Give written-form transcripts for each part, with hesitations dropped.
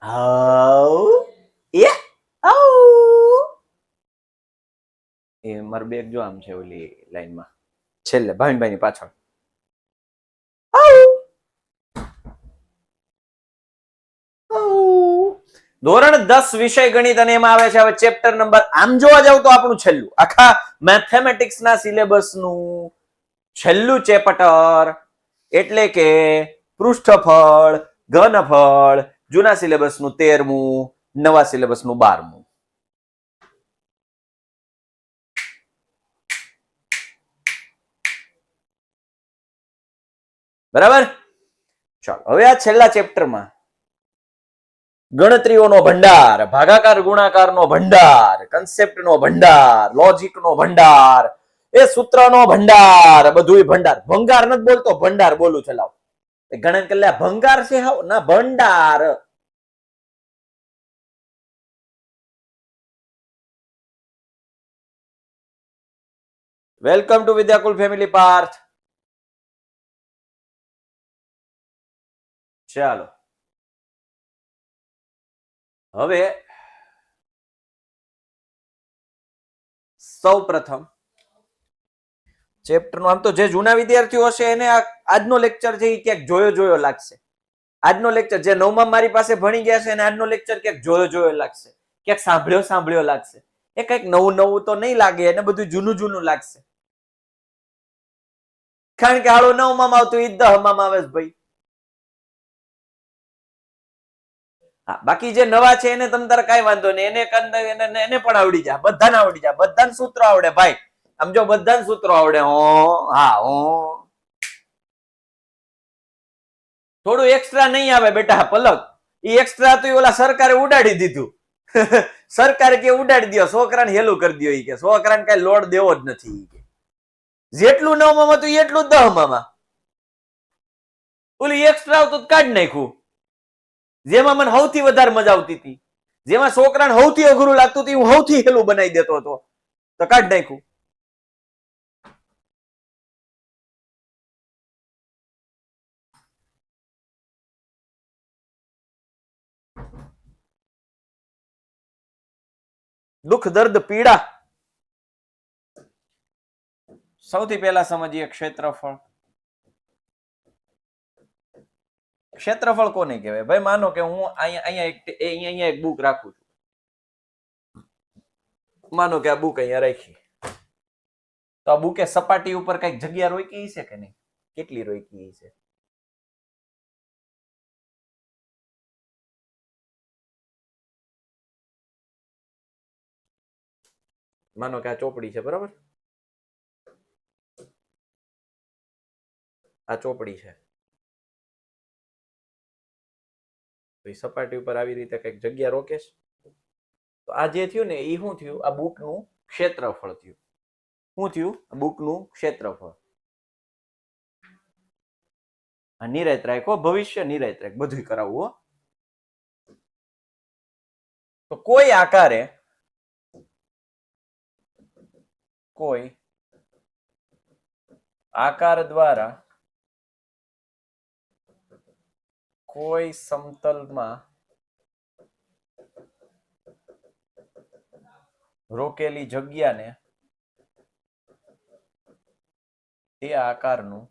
How એ આઉ એ માર bag જો આમ છે ઓલી લાઈનમાં છેલ્લે ભાવિનભાઈ ની પાછળ આઉ આઉ ધોરણ 10 વિષય ગણિત અને એમાં આવે છે હવે ચેપ્ટર નંબર આમ જોવા જાવ તો આપણું છેલ્લું આખા મેથેમેટિક્સ ના સિલેબસ નું છેલ્લું ચેપ્ટર એટલે કે પૃષ્ઠફળ ઘનફળ જૂના સિલેબસ નું 13મું નવા સિલેબસ નું 12મું બરાબર ચાલો હવે આ છેલ્લા ચેપ્ટરમાં ગણતરીઓનો ભંડાર ભાગાકાર ગુણાકારનો ભંડાર કન્સેપ્ટનો ભંડાર લોજિકનો ભંડાર એ સૂત્રનો ભંડાર બધું ભંડાર ભંગાર નથી બોલતો ભંડાર બોલું છે લાવ ગણન કલ્યા ભંગાર છે હાવ ના ભંડાર welcome to Vidyakul family Parth ચાલો હવે સૌ પ્રથમ ચેપ્ટર નું આમ તો જે જૂના વિદ્યાર્થીઓ હશે એને આજનો લેક્ચર છે એ ક્યાંક જોયો લાગશે આજનો લેક્ચર જે નવમાં મારી પાસે ભણી ગયા છે એને આજનો લેક્ચર ક્યાંક જોયો લાગશે ક્યાંક સાંભળ્યો લાગશે એ કંઈક નવું તો નહીં લાગે એને બધું જૂનું લાગશે કારણ કે હાલો નવમાં આવતું ઈ 10માં આવે છે ભાઈ બાકી જે નવા છે એને તમ તારે કઈ વાંધો નહીં એને પણ આવડી જાય બધાને આવડી જાય બધાને સૂત્રો આવડે ભાઈ આમ જો બધાને સૂત્રો આવડે થોડું એક્સ્ટ્રા નહીં આવે બેટા પલક એ એક્સ્ટ્રા તો ઓલા સરકારે ઉડાડી દીધું સરકારે કે ઉડાડી દો છોકરાને હેલું કરી દો કે છોકરાને કઈ લોડ દેવો જ નથી જેટલું નવમાં હતું એટલું 10માં ઓલી એક્સ્ટ્રા આવતું કાઢી નાખ્યું જેમાં મને સૌથી વધારે મજા આવતી હતી જેમાં છોકરાને સૌથી અઘરું લાગતું હતું હું સૌથી હેલું બનાવી દેતો હતો તો કાઢી નાખ્યું દુઃખ દર્દ પીડા સૌથી પહેલા સમજીએ ક્ષેત્રફળ ક્ષેત્રફળ કોને કહેવાય ભાઈ માનો કે હું અહીંયા એક બુક રાખું છું માનો કે આ બુક અહીંયા રાખી તો આ બુકે સપાટી ઉપર કઈક જગ્યા રોકી છે કે નહીં કેટલી રોકી છે માનો કે આ ચોપડી છે બરાબર આ ચોપડી છે સપાટી ઉપર આવી રીતે કઈક જગ્યા રોકે છે તો આ જે થયું ને એ શું થયું આ બુકનું ક્ષેત્રફળ થયું શું થયું બુકનું ક્ષેત્રફળ નિરાયત રાખો ભવિષ્ય નિરાયત રાખ બધું કરાવવું તો કોઈ આકારે કોઈ આકાર દ્વારા કોઈ સમતલમાં રોકેલી જગ્યાને તે આકારનું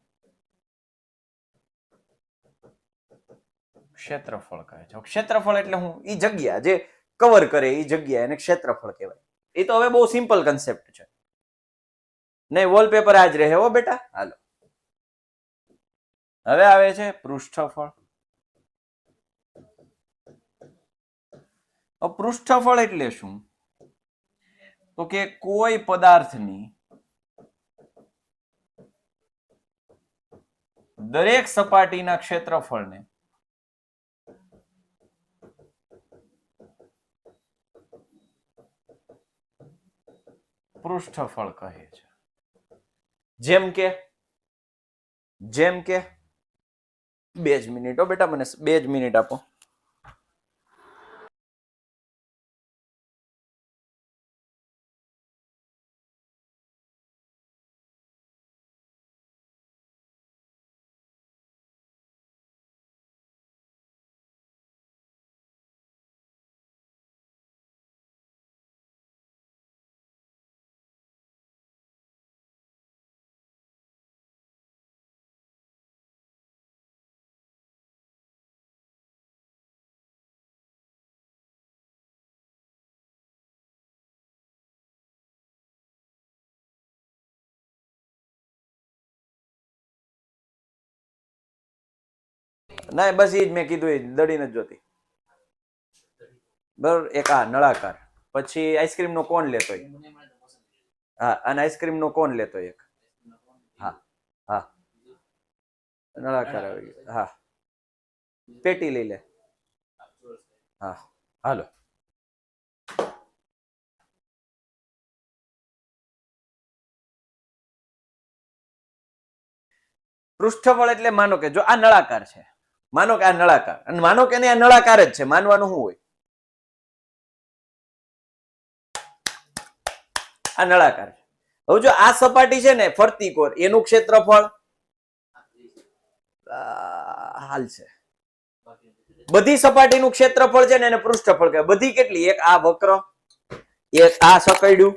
ક્ષેત્રફળ કહે છે ક્ષેત્રફળ એટલે હું ઈ જગ્યા જે કવર કરે એ જગ્યા એને ક્ષેત્રફળ કહેવાય એ તો હવે બહુ સિમ્પલ કન્સેપ્ટ છે નહીં વોલપેપર આજ રહે હો બેટા હાલો હવે આવે છે પૃષ્ઠફળ પૃષ્ઠફળ એટલે શું તો કે કોઈ પદાર્થની દરેક સપાટીના ક્ષેત્રફળને પૃષ્ઠફળ કહે છે જેમ કે 2 જ મિનિટ બેટા મને 2 જ મિનિટ આપો ના બસ એ જ મેં કીધું, એ દડી નથી જોતી બરોબર. એક આ નળાકાર, પછી આઈસ્ક્રીમ નો કોણ લેતો, હા, અને આઈસ્ક્રીમ નો કોણ લેતો એક, હા હા નળાકાર આવી ગયો, હા પેટી લઈ લે, હા હાલો. પૃષ્ઠફળ એટલે માનો કે જો આ નળાકાર છે, માનો કે આ નળાકાર, અને માનો કે આ નળાકાર જ છે, માનવાનું શું હોય, આ નળાકાર છે. હવે જો આ સપાટી છે ને ફરતી કોર, એનું ક્ષેત્રફળ હાલ છે, બધી સપાટીનું ક્ષેત્રફળ છે ને એને પૃષ્ઠફળ કહેવાય. બધી કેટલી? એક આ વક્ર, એક આ સકડ્યું,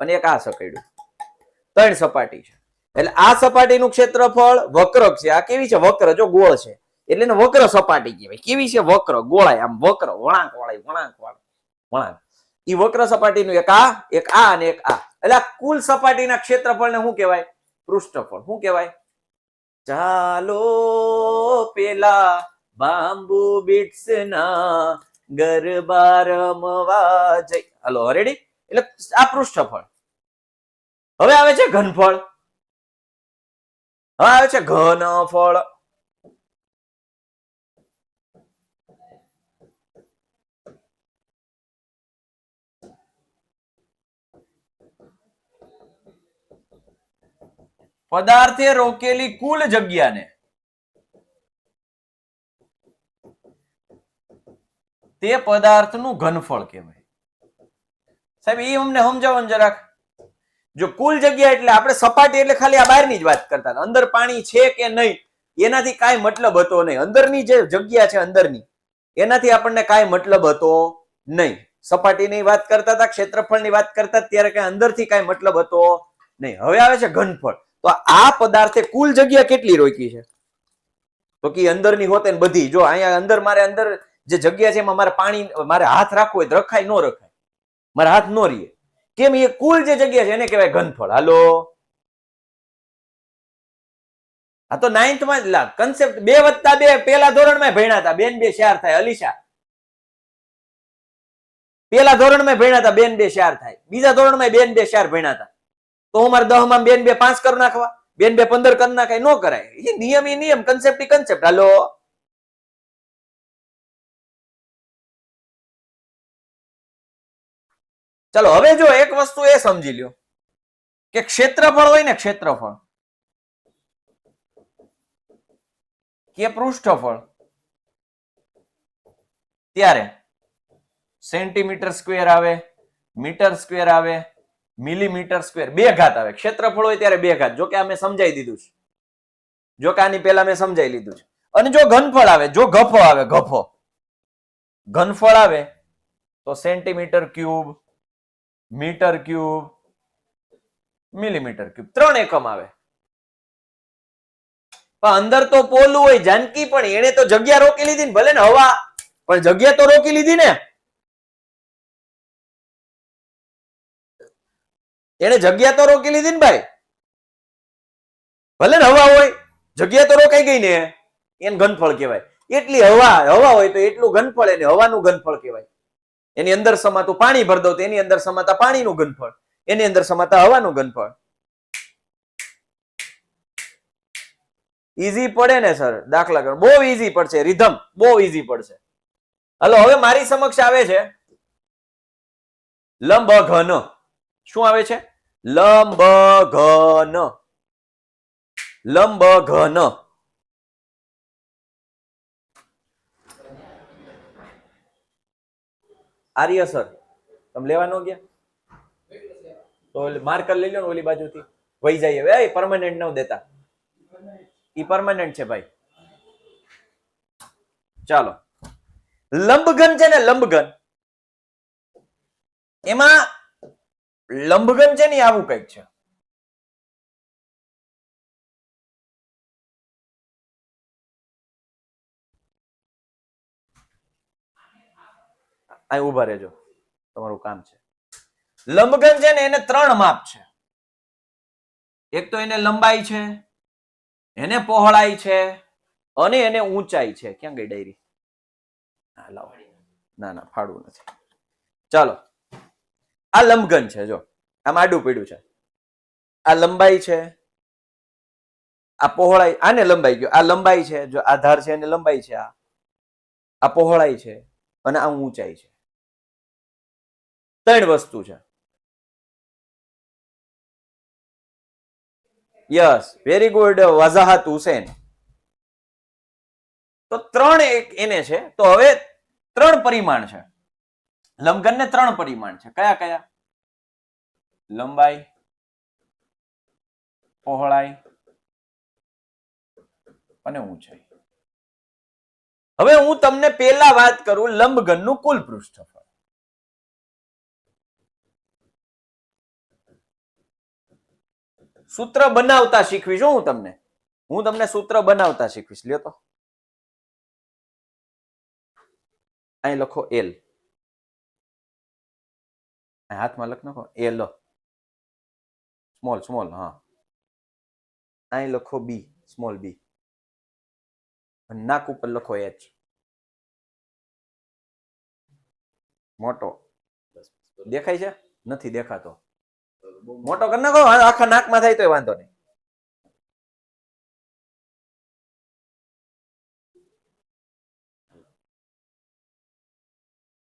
અને એક આ સકડ્યું, 3 સપાટી છે. એટલે આ સપાટીનું ક્ષેત્રફળ વક્ર છે. આ કેવી છે? વક્ર, જો ગોળ છે એટલે એને વક્ર સપાટી કહેવાય. કેવી છે? વક્ર, ગોળાય, આમ વક્ર, વળાંક વાળી, વળાંક. ઈ વક્ર સપાટીનું એક આ અને એક આ, એટલે આ કુલ સપાટીના ક્ષેત્રફળને શું કહેવાય? પૃષ્ઠફળ. શું કહેવાય? ચાલો પેલા બાંબુ બીટ્સ ના ગરબા રમવા જઈ. હાલો રેડી? એટલે આ પૃષ્ઠફળ. હવે આવે છે ઘનફળ. હવે આવે છે ઘનફળ. પદાર્થે રોકેલી કુલ જગ્યાને તે પદાર્થનું ઘનફળ કહેવાય. સાહેબ એ અમને સમજાવો ને જરાક. જો કુલ જગ્યા એટલે આપણે સપાટી એટલે ખાલી આ બહારની જ વાત કરતા હતા, અંદર પાણી છે કે નહીં એનાથી કાંઈ મતલબ હતો નહીં. અંદરની જે જગ્યા છે અંદરની, એનાથી આપણને કાંઈ મતલબ હતો નહીં. સપાટીની વાત કરતા હતા, ક્ષેત્રફળની વાત કરતા ત્યારે કઈ અંદરથી કાંઈ મતલબ હતો નહીં. હવે આવે છે ઘનફળ. તો આ પદાર્થે કુલ જગ્યા કેટલી રોકી છે? તો કે અંદરની હોતે ને બધી. જો અહીંયા અંદર મારે અંદર જે જગ્યા છે એમાં મારે પાણી, મારે હાથ રાખવો હોય તો રખાય ન રખાય, મારે હાથ ન રીએ. કેમ? એ કુલ જે જગ્યા છે એને કહેવાય ઘનફળ. હાલો, આ તો 9th માં જ કન્સેપ્ટ 2+2 પેલા ધોરણમાં ભણ્યા હતા. 2 ને 2 4 થાય. અલીશા પેલા ધોરણમાં ભણ્યા હતા, 2 ને 2 4 થાય. બીજા ધોરણમાં 2 ને 2 4 ભણ્યા હતા. તો હું મારે 10 માં 2 ને 2 5 કરી નાખવા, 2 ને 2 15 કરી નાખાય? ન કરાય. એ નિયમ, કન્સેપ્ટ કન્સેપ્ટ. હાલો, ચલો હવે જો એક વસ્તુ એ સમજી લ્યો કે ક્ષેત્રફળ હોય ને, ક્ષેત્રફળ કે પૃષ્ઠફળ, ત્યારે સેન્ટીમીટર સ્ક્વેર આવે, મીટર સ્ક્વેર આવે, મિલીમીટર સ્ક્વેર, 2 ઘાત આવે. ક્ષેત્રફળ હોય ત્યારે 2 ઘાત. જો કે અમે સમજાઈ દીધું છે, જો કે આની પહેલા મેં સમજાઈ લીધું છે. અને જો ઘનફળ આવે, જો ગફો આવે, ગફો ઘનફળ આવે તો centimetre cube, metre cube, millimetre cube, 3 એકમ આવે. પણ અંદર તો પોલું હોય જાનકી, પણ એને તો જગ્યા રોકી લીધી ને. ભલે ને હવા, પણ જગ્યા તો રોકી લીધી ને. એને જગ્યા તો રોકી લીધી ને ભાઈ. ભલે ને હવા હોય, જગ્યા તો રોકાઈ ગઈ ને, એને ઘનફળ કહેવાય. એટલી હવા હોય તો એટલું ઘનફળ, એને હવાનું ઘનફળ કહેવાય. એની અંદર સમાતું પાણી ભર દો તો એની અંદર સમાતા પાણીનું ઘનફળ, એની અંદર સમાતા હવાનું ઘનફળ. ઈઝી પડે ને સર દાખલા કરો? બહુ ઈઝી પડશે. રિધમ બહુ ઈઝી પડશે. હલો, હવે મારી સમક્ષ આવે છે લંબ ઘન. શું આવે છે? લંબ ઘન. લંબ ઘન. આર્ય સર તમે લેવા ન ગયા તો માર્કર લઈ લો ને ઓલી બાજુથી, વહી જાય. હવે પરમાનન્ટ ન દેતા, ઈ પરમાનન્ટ છે ભાઈ. ચાલો, લંબઘન છે ને, લંબઘન, એમાં લંબઘન છે ને આવું કઈક છે. અહીં ઉભા રહેજો, તમારું કામ છે. લંબઘન છે ને એને 3 માપ છે. એક તો એને લંબાઈ છે, એને પહોળાઈ છે, અને એને ઊંચાઈ છે. ક્યાં ગઈ ડાયરી? લાવો. ના ના ફાડવું નથી. ચાલો, આ લંબઘન છે. જો આમ આડું પડ્યું છે. આ લંબાઈ છે, આ પહોળાઈ. આને લંબાઈ ગયો. આ લંબાઈ છે. જો આધાર છે એને લંબાઈ છે. આ પહોળાઈ છે અને આ ઊંચાઈ છે. 3 વસ્તુ છે. Yes, very good Wazahat Hussain. તો 3 એક એને છે. તો હવે 3 પરિમાણ છે. લંબઘન ને 3 પરિમાણ છે. કયા કયા? લંબાઈ, પહોળાઈ અને ઊંચાઈ. હવે હું તમને પહેલા વાત કરું લંબઘનનું કુલ પૃષ્ઠફળ. સૂત્ર બનાવતા શીખવીશ હું તમને સૂત્ર બનાવતા શીખવીશ. લ્યો તો અહીં લખો એલ, હાથમાં લખ નાખો એલ સ્મોલ. હા, અહીં લખો બી સ્મોલ બી, નાક ઉપર લખો એચ મોટો. દેખાય છે? નથી દેખાતો. મોટો કરી નાખો, આખા નાકમાં થાય તો વાંધો નહીં.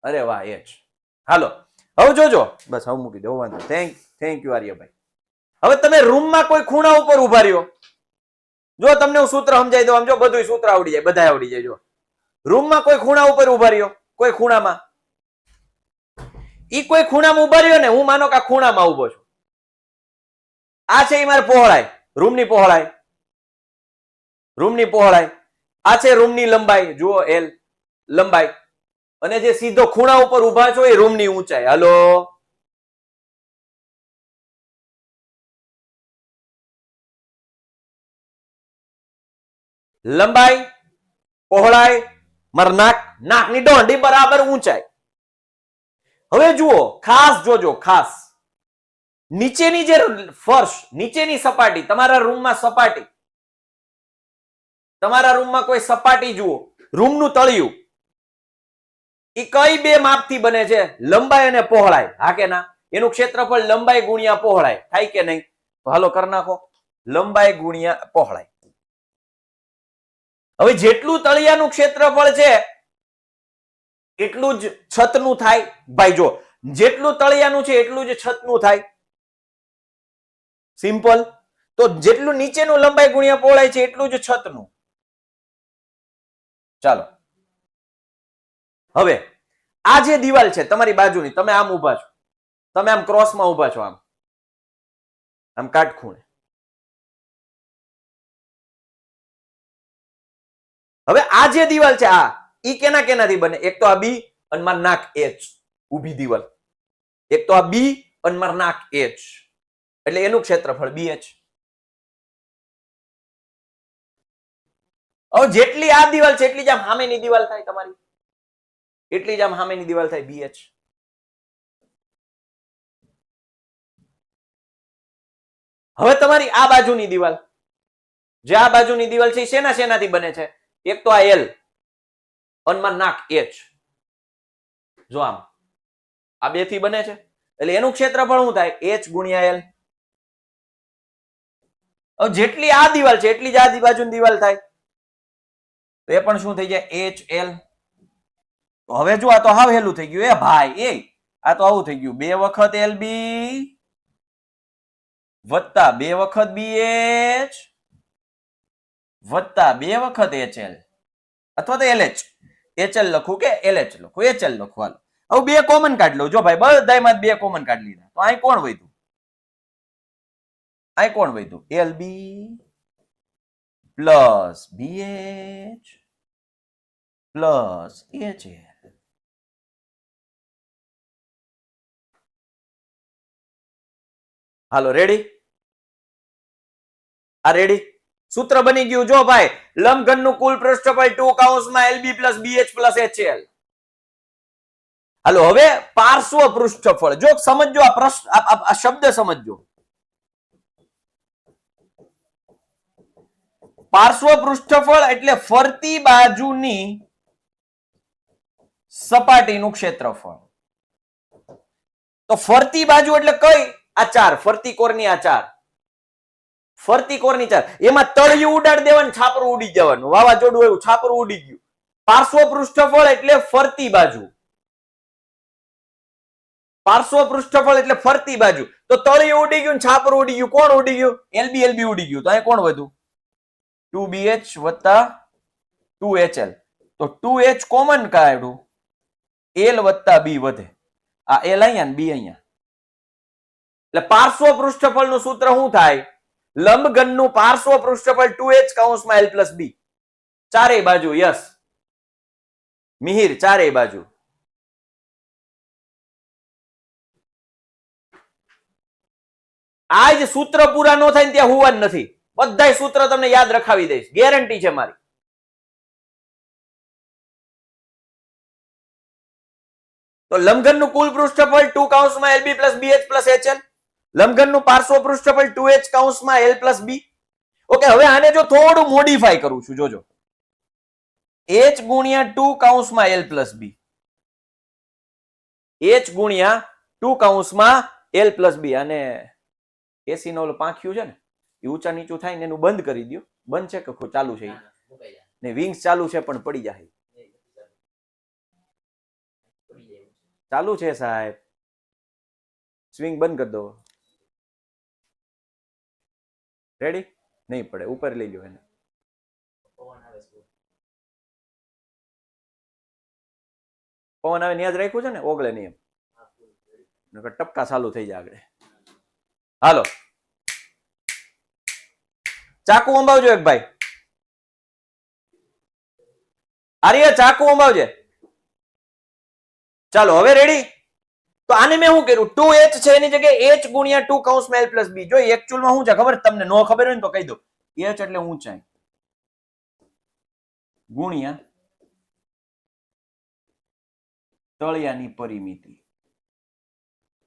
અરે વાહ, એચ. હાલો હવે જોજો. બસ હવે મૂકી દો, વાંધો. થેન્ક યુ આર્યભાઈ. હવે તમે રૂમમાં કોઈ ખૂણા ઉપર ઉભા રહ્યો. જો તમને હું સૂત્ર સમજાઈ દઉં. આમ જો બધું સૂત્ર આવડી જાય, બધા આવડી જાય. જો રૂમમાં કોઈ ખૂણા ઉપર ઉભા રહ્યો, કોઈ ખૂણામાં, ઈ કોઈ ખૂણામાં ઉભા રહ્યો ને, હું માનો કે આ ખૂણામાં ઉભો છું. આ છે મારી પહોળાઈ, રૂમની પહોળાઈ. આ છે રૂમની લંબાઈ. જુઓ એલ લંબાઈ. અને જે સીધો ખૂણા ઉપર ઉભા છો એ રૂમની ઊંચાઈ. હાલો, લંબાઈ, પહોળાઈ, મારા નાકની દોંડી બરાબર ઊંચાઈ. હવે જુઓ, ખાસ જોજો, ખાસ નીચેની જે ફર્શ, નીચેની સપાટી, તમારા રૂમમાં સપાટી, તમારા રૂમમાં કોઈ સપાટી જુઓ, રૂમનું તળિયું, એ કઈ 2 માપથી બને છે? લંબાઈ અને પહોળાઈ. હા કે ના? એનું ક્ષેત્રફળ લંબાઈ ગુણ્યા પહોળાઈ થાય કે નહીં? તો હાલો કરી નાખો, લંબાઈ ગુણ્યા પહોળાઈ. હવે જેટલું તળિયાનું ક્ષેત્રફળ છે એટલું જ છતનું થાય. ભાઈ જો, જેટલું તળિયાનું છે એટલું જ છતનું થાય. સિમ્પલ. તો જેટલું નીચેનું લંબાઈ ગુણ્યા પહોળાઈ છે એટલું જ છતનું. ચાલો, હવે આ જે દિવાલ છે તમારી બાજુની, તમે આમ ઉભા છો, તમે આમ ક્રોસમાં ઉભા છો, આમ કાટખૂણે. હવે આ જે દિવાલ છે ઈ કેનાથી બને? એક તો આ બી અને માર નાક એચ, ઊભી દિવાલ. એક તો આ બી અને માર નાક એચ, એટલે એનું ક્ષેત્રફળ બીએચ. હવે જેટલી આ દિવાલ છે એટલી જ આમ સામેની દિવાલ થાય તમારી, એટલી જ આમ સામેની દિવાલ થાય બીએચ. હવે તમારી આ બાજુની દિવાલ, જે આ બાજુની દિવાલ છે શેનાથી બને છે? એક તો આ એલ અને માર નાક એચ. જો આમ આ 2 થી બને છે, એટલે એનું ક્ષેત્રફળ શું થાય? એચ ગુણ્યા એલ. હવે જેટલી આ દિવાલ છે એટલી જ આ બાજુની દિવાલ થાય, તો એ પણ શું થઈ જાય? H L. હવે જો આ તો હાવ હેલું થઈ ગયું. એ ભાઈ, આ તો આવું થઈ ગયું. 2 વખત એલ બી વત્તા 2 વખત બીએચ વત્તા 2 વખત એચએલ, અથવા તો એલએચ. એચએલ લખું કે એલએચ લખું? એચએલ લખું. હાલો હવે 2 કોમન કાઢી લો. જો ભાઈ બધાયમાં 2 કોમન કાઢી લીધા. તો અહીં કોણ વધ્યું? અહીં કોણ વધ્યું? L B plus BH plus HL. હાલો, રેડી? આ રેડી? સૂત્ર બની ગયું. જો ભાઈ, લંબઘનનું કુલ પૃષ્ઠફળ 2 કૌંસમાં LB plus BH plus HL. હાલો, હવે પાર્શ્વ પૃષ્ઠફળ. જો સમજો આ શબ્દ સમજો. પાર્શ્વ પૃષ્ઠફળ એટલે ફરતી બાજુની સપાટીનું ક્ષેત્રફળ. તો ફરતી બાજુ એટલે કઈ? આ ચાર ફરતી કોરની, આ ચાર ફરતી કોરની ચાર, એમાં તળિયું ઉડાડી દેવાનું, છાપરું ઉડી જવાનું, વાવાઝોડું એવું છાપરું ઉડી ગયું. પાર્શ્વ પૃષ્ઠફળ એટલે ફરતી બાજુ, પાર્શ્વ પૃષ્ઠફળ એટલે ફરતી બાજુ. તો તળિયું ઉડી ગયું, છાપરું ઉડી ગયું, કોણ ઉડી ગયું? એલબી એલબી ઉડી ગયું. તો અહીં કોણ વધ્યું? 2BH વત્તા 2HL. તો 2H કોમન કાઢ્યું, L વત્તા B વધે. આ L અહીંયા ને B અહીંયા. એટલે પાર્શ્વ પૃષ્ઠફળનું સૂત્ર શું થાય? લંબઘનનું પાર્શ્વ પૃષ્ઠફળ 2H કૌંસમાં L પ્લસ B. ચારેય બાજુ યસ મિહિર, ચારેય બાજુ. આ જ સૂત્ર પૂરા ન થાય ને ત્યાં હોવાનું નથી. બધાય સૂત્ર તમને યાદ રખાવી દઈશ, ગેરંટી છે મારી. તો લંબઘનનું કુલ પૃષ્ઠફળ 2 કૌંસમાં LB plus BH plus HL. લંબઘનનું પાર્શ્વ પૃષ્ઠફળ 2H કૌંસમાં L પ્લસ B. ઓકે, હવે આને જો થોડું મોડિફાઈ કરું છું, જોજો. H ગુણ્યા 2 કૌંસમાં L પ્લસ B. H ગુણ્યા 2 કૌંસમાં L પ્લસ B. અને એસી નો પાંખ્યું છે ને, એ ઊંચા નીચું થાય ને એનું બંધ કરી દો. બંધ છે કે ચાલુ છે? ને વિંગ્સ ચાલુ છે પણ પડી જાય. ચાલુ છે સાહેબ, સ્વિંગ બંધ કરી દો. રેડી? નહીં પડે, ઉપર લઈ લો એને. પવન આવે ન્યાજ રાખ્યું છે ને, ઓગળે નહીં એમ, ટપકા ચાલુ થઈ જાય આગળ. હાલો, ચાકુ અંબાવજો એક ભાઈ. આર્ય ચાકુ અંબાવજે. ચાલો હવે રેડી? તો આને મેં શું કર્યું? 2H છે એની જગ્યાએ H ગુણ્યા 2 કૌંસમાં L પ્લસ B. જો એકચ્યુઅલમાં શું છે ખબર? તમને નો ખબર હોય ને તો કહી દો. H એટલે ઊંચાઈ ગુણ્યા તળિયાની પરિમિતિ.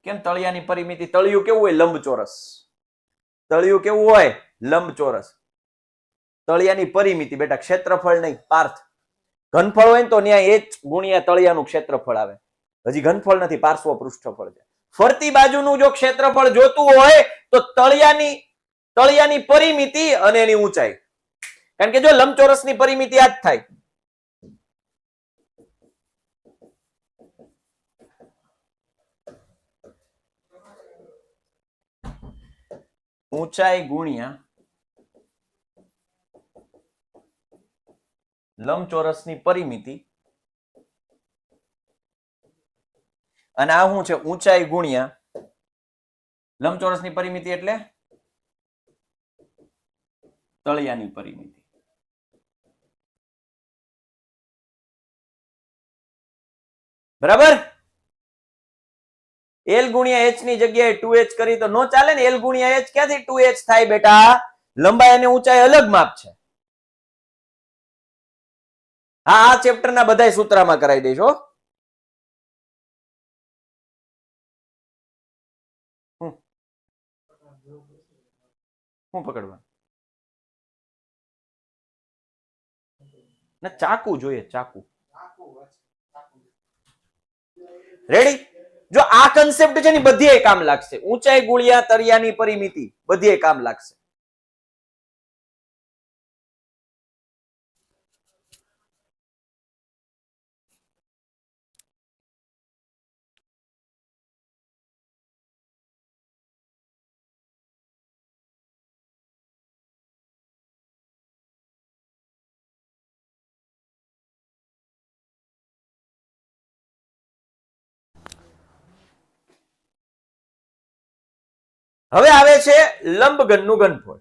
કેમ તળિયાની પરિમિતિ? તળિયું કેવું હોય? લંબચોરસ. તળિયું કેવું હોય? લંબચોરસ. તળિયાની પરિમિતિ બેટા ક્ષેત્રફળ નહીં, પાર્થ. ઘનફળ હોય ને તો ત્યાં H ગુણ્યા તળિયાનું ક્ષેત્રફળ આવે. હજી ઘનફળ નથી, પાર્શ્વ પૃષ્ઠફળ છે. ફરતી બાજુનું જો ક્ષેત્રફળ જોતું હોય તો તળિયાની પરિમિતિ અને એની ઊંચાઈ. કારણ કે જો લંબચોરસની પરિમિતિ આ જ થાય. ઊંચાઈ ગુણ્યા લંબચોરસની પરિમિતિ, અને આ શું છે? ઊંચાઈ ગુણ્યા લંબચોરસની પરિમિતિ એટલે તળિયાની પરિમિતિ. બરાબર? L ગુણ્યા H ની જગ્યાએ 2H કરી તો નો ચાલે ને. L ગુણ્યા H ક્યાંથી 2H થાય બેટા? લંબાઈ અને ઊંચાઈ અલગ માપ છે. હા, આ ચેપ્ટર ના બધા સૂત્રમાં કરાવી દઈશ. હું પકડવા ના, ચાકુ જોઈએ, ચાકુ. રેડી? જો આ કન્સેપ્ટ છે ને બધી કામ લાગશે. ઊંચાઈ ગુણ્યા તળિયાની પરિમિતિ બધી કામ લાગશે. હવે આવે છે લંબઘનનું ઘનફળ.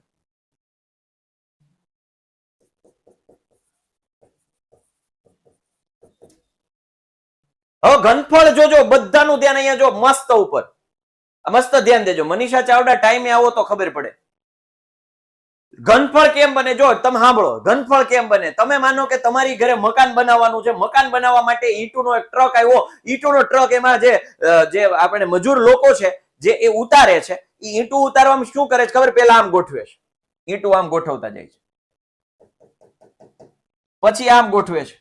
હવે ઘનફળ જોજો, બધાનું ધ્યાન અહીંયા જો, મસ્ત ઉપર મસ્ત ધ્યાન દેજો. મનીષા ચાવડા ટાઈમે આવો તો ખબર પડે. ઘનફળ કેમ બને? જો તમે સાંભળો, ઘનફળ કેમ બને? તમે માનો કે તમારી ઘરે મકાન બનાવવાનું છે. મકાન બનાવવા માટે ઈંટોનો એક ટ્રક આવ્યો. ઈંટોનો ટ્રક, એમાં જે આપણે મજૂર લોકો છે જે એ ઉતારે છે, એ ઈંટું ઉતારવામાં શું કરે છે ખબર? પેલા આમ ગોઠવે છે, ઈંટું આમ ગોઠવતા જાય છે. પછી આમ ગોઠવે છે.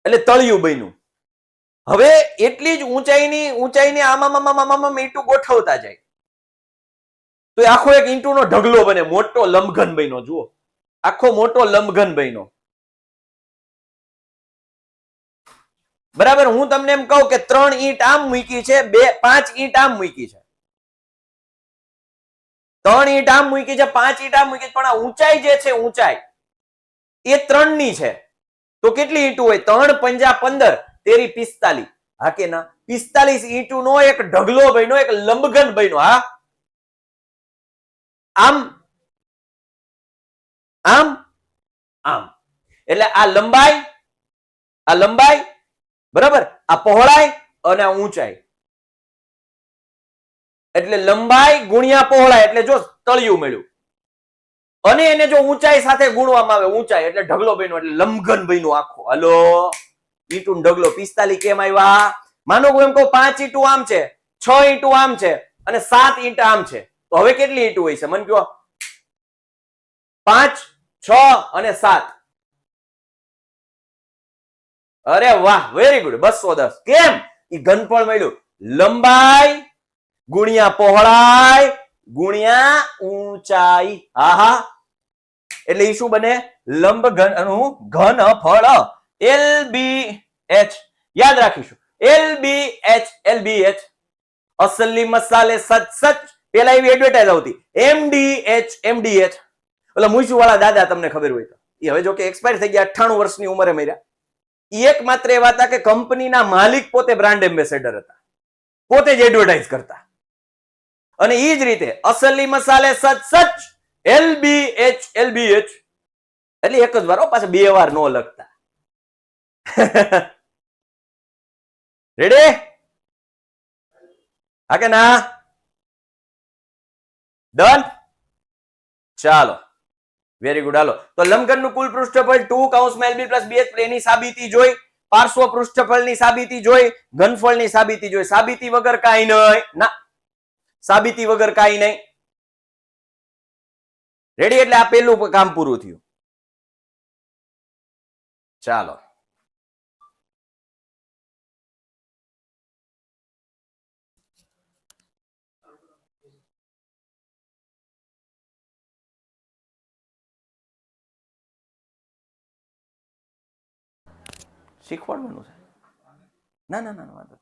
એટલે તળિયું બન્યું. હવે એટલી જ ઊંચાઈની આમાં ઈંટું ગોઠવતા જાય તો આખો એક ઈંટુનો ઢગલો બને, મોટો લંબઘન બન્યો. જુઓ, આખો મોટો લંબઘન બન્યો. બરાબર. હું તમને એમ કહું કે 3 ઈંટ આમ મૂકી છે, 5 ઈંટ આમ મૂકી છે, 3 ઈંટ આમ મૂકી છે, 5 ઈંટ આમ મૂકી છે, પણ આ ઊંચાઈ જે છે, ઊંચાઈ એ 3 ની છે. તો કેટલી ઈંટુ હોય? 3 પંજા 15, તેરી 45. હા કે ના? 45 ઈંટુનો એક ઢગલો બન્યો, એક લંબઘન બન્યો. હા, આમ આમ આમ. એટલે આ લંબાઈ બરાબર, આ પહોળાઈ અને આ ઊંચાઈ. એટલે લંબાઈ ગુણ્યા પહોળાઈ, એટલે જો તળિયું મળ્યું. અને એને જો ઊંચાઈ સાથે ગુણવામાં આવે, ઊંચાઈ એટલે ઢગલો બન્યો, એટલે લંબઘન બન્યો આખો. હલો, ઈંટુનો ઢગલો 45 કેમ આવ્યા? માનો હું એમ કહું 5 ઈંટુ આમ છે, 6 ઈંટુ આમ છે અને 7 ઈંટ આમ છે. તો હવે કેટલી ઈંટુ હોય છે? મને કહો. 5, 6 અને 7. અરે વાહ, વેરી ગુડ. 210. કેમ? ઈ ઘનફળ મળ્યું. લંબાઈ ગુણ્યા પહોળાઈ ગુણ્યા ઊંચાઈ. હા, એટલે ઈ શું બને? લંબઘનનું ઘનફળ. LBH યાદ રાખીશું. LBH. અસલી મસાલે સચ. પેલા એવી એડવર્ટાઇઝ આવતી, MDH. એટલે મુઈસુ વાળા દાદા, તમને ખબર હોય તો. એ હવે જો કે એક્સપાયર થઈ ગયા, 98 વર્ષની ઉંમરે મર્યા. એક માત્ર એવા હતા કે કંપનીના માલિક પોતે બ્રાન્ડ એમ્બેસેડર હતા, પોતે જ એડવર્ટાઇઝ કરતા. અને એ જ રીતે અસલી મસાલે સચ LBH. એટલે એક જ વાર, પાછા 2 વાર નો લખતા. રેડી? હા કે ના? ડન? ચાલો, વેરી ગુડ. હાલો, તો લંબઘનનું કુલ પૃષ્ઠફળ 2 કૌંસમાં LB + BH એની સાબિતી જોઈ, પાર્શ્વ પૃષ્ઠફળની સાબિતી જોઈ, ઘનફળની સાબિતી જોઈ. સાબિતી વગર કાંઈ નહીં. ના, સાબિતી વગર કાંઈ નહીં. રેડી? એટલે આ પેલું કામ પૂરું થયું. ચાલો, શીખવાડવાનું છે. ના વાંધો.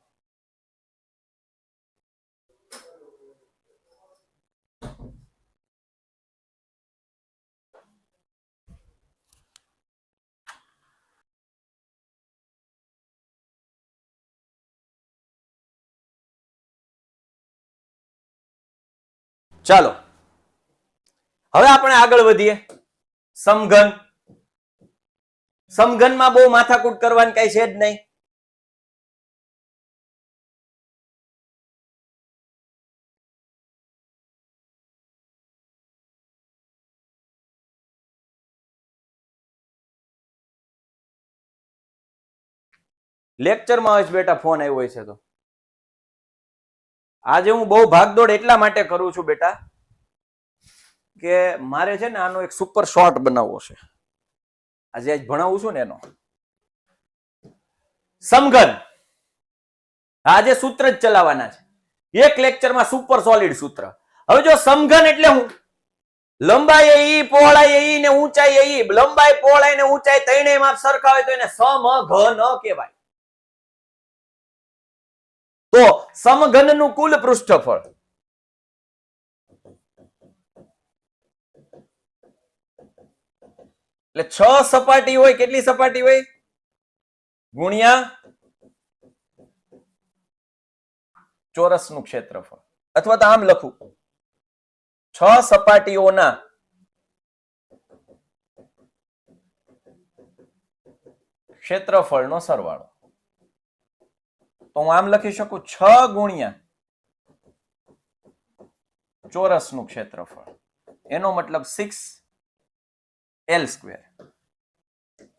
ચાલો, હવે આપણે આગળ વધીએ. સમઘનમાં બહુ માથાકૂટ કરવાની કઈ છે જ નહીં. લેક્ચરમાં જ બેટા ફોન આવ્યો હોય છે. તો આજે હું બહુ ભાગદોડ એટલા માટે કરું છું બેટા કે મારે છે ને આનો એક સુપર શોર્ટ બનાવવો છે. આજે ભણાવું છું ને એનો સમઘન. આજે સૂત્ર જ ચલાવવાના છે એક લેક્ચરમાં, સુપર સોલિડ સૂત્ર. હવે જો સમઘન એટલે હું, લંબાઈ ઈ, પહોળાઈ ઈ ને ઊંચાઈ ઈ. લંબાઈ, પહોળાઈ ને ઊંચાઈ ત્રણેય માપ સરખા હોય તો એને સમઘન કહેવાય. તો સમઘનનું કુલ પૃષ્ઠફળ એટલે 6 સપાટી હોય. કેટલી સપાટી હોય? ગુણ્યા ચોરસનું ક્ષેત્રફળ. અથવા તો આમ લખું, 6 સપાટીઓના ક્ષેત્રફળનો સરવાળો. તો હું આમ લખી શકું 6 ગુણ્યા ચોરસનું ક્ષેત્રફળ. એનો મતલબ 6l².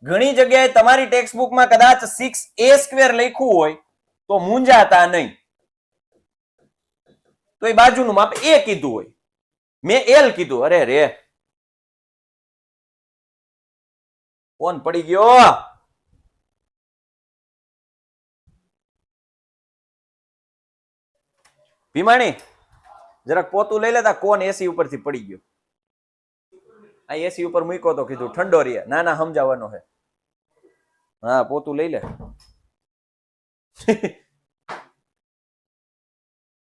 ઘણી જગ્યાએ તમારી ટેક્સ્ટબુકમાં કદાચ 6a² લખ્યું હોય તો મૂંઝાતા નહીં. તો એ બાજુનું માપ a કીધું હોય. મેં એલ કીધું. અરે રે, કોણ પડી ગયો? ભીમાણી જરાક પોતું લઈ લેતા. કોણ એસી ઉપરથી પડી ગયો? આ એસી ઉપર મૂક્યો તો કીધું ઠંડો રે. ના ના સમજાવવાનો છે. હા પોતું લઈ લે.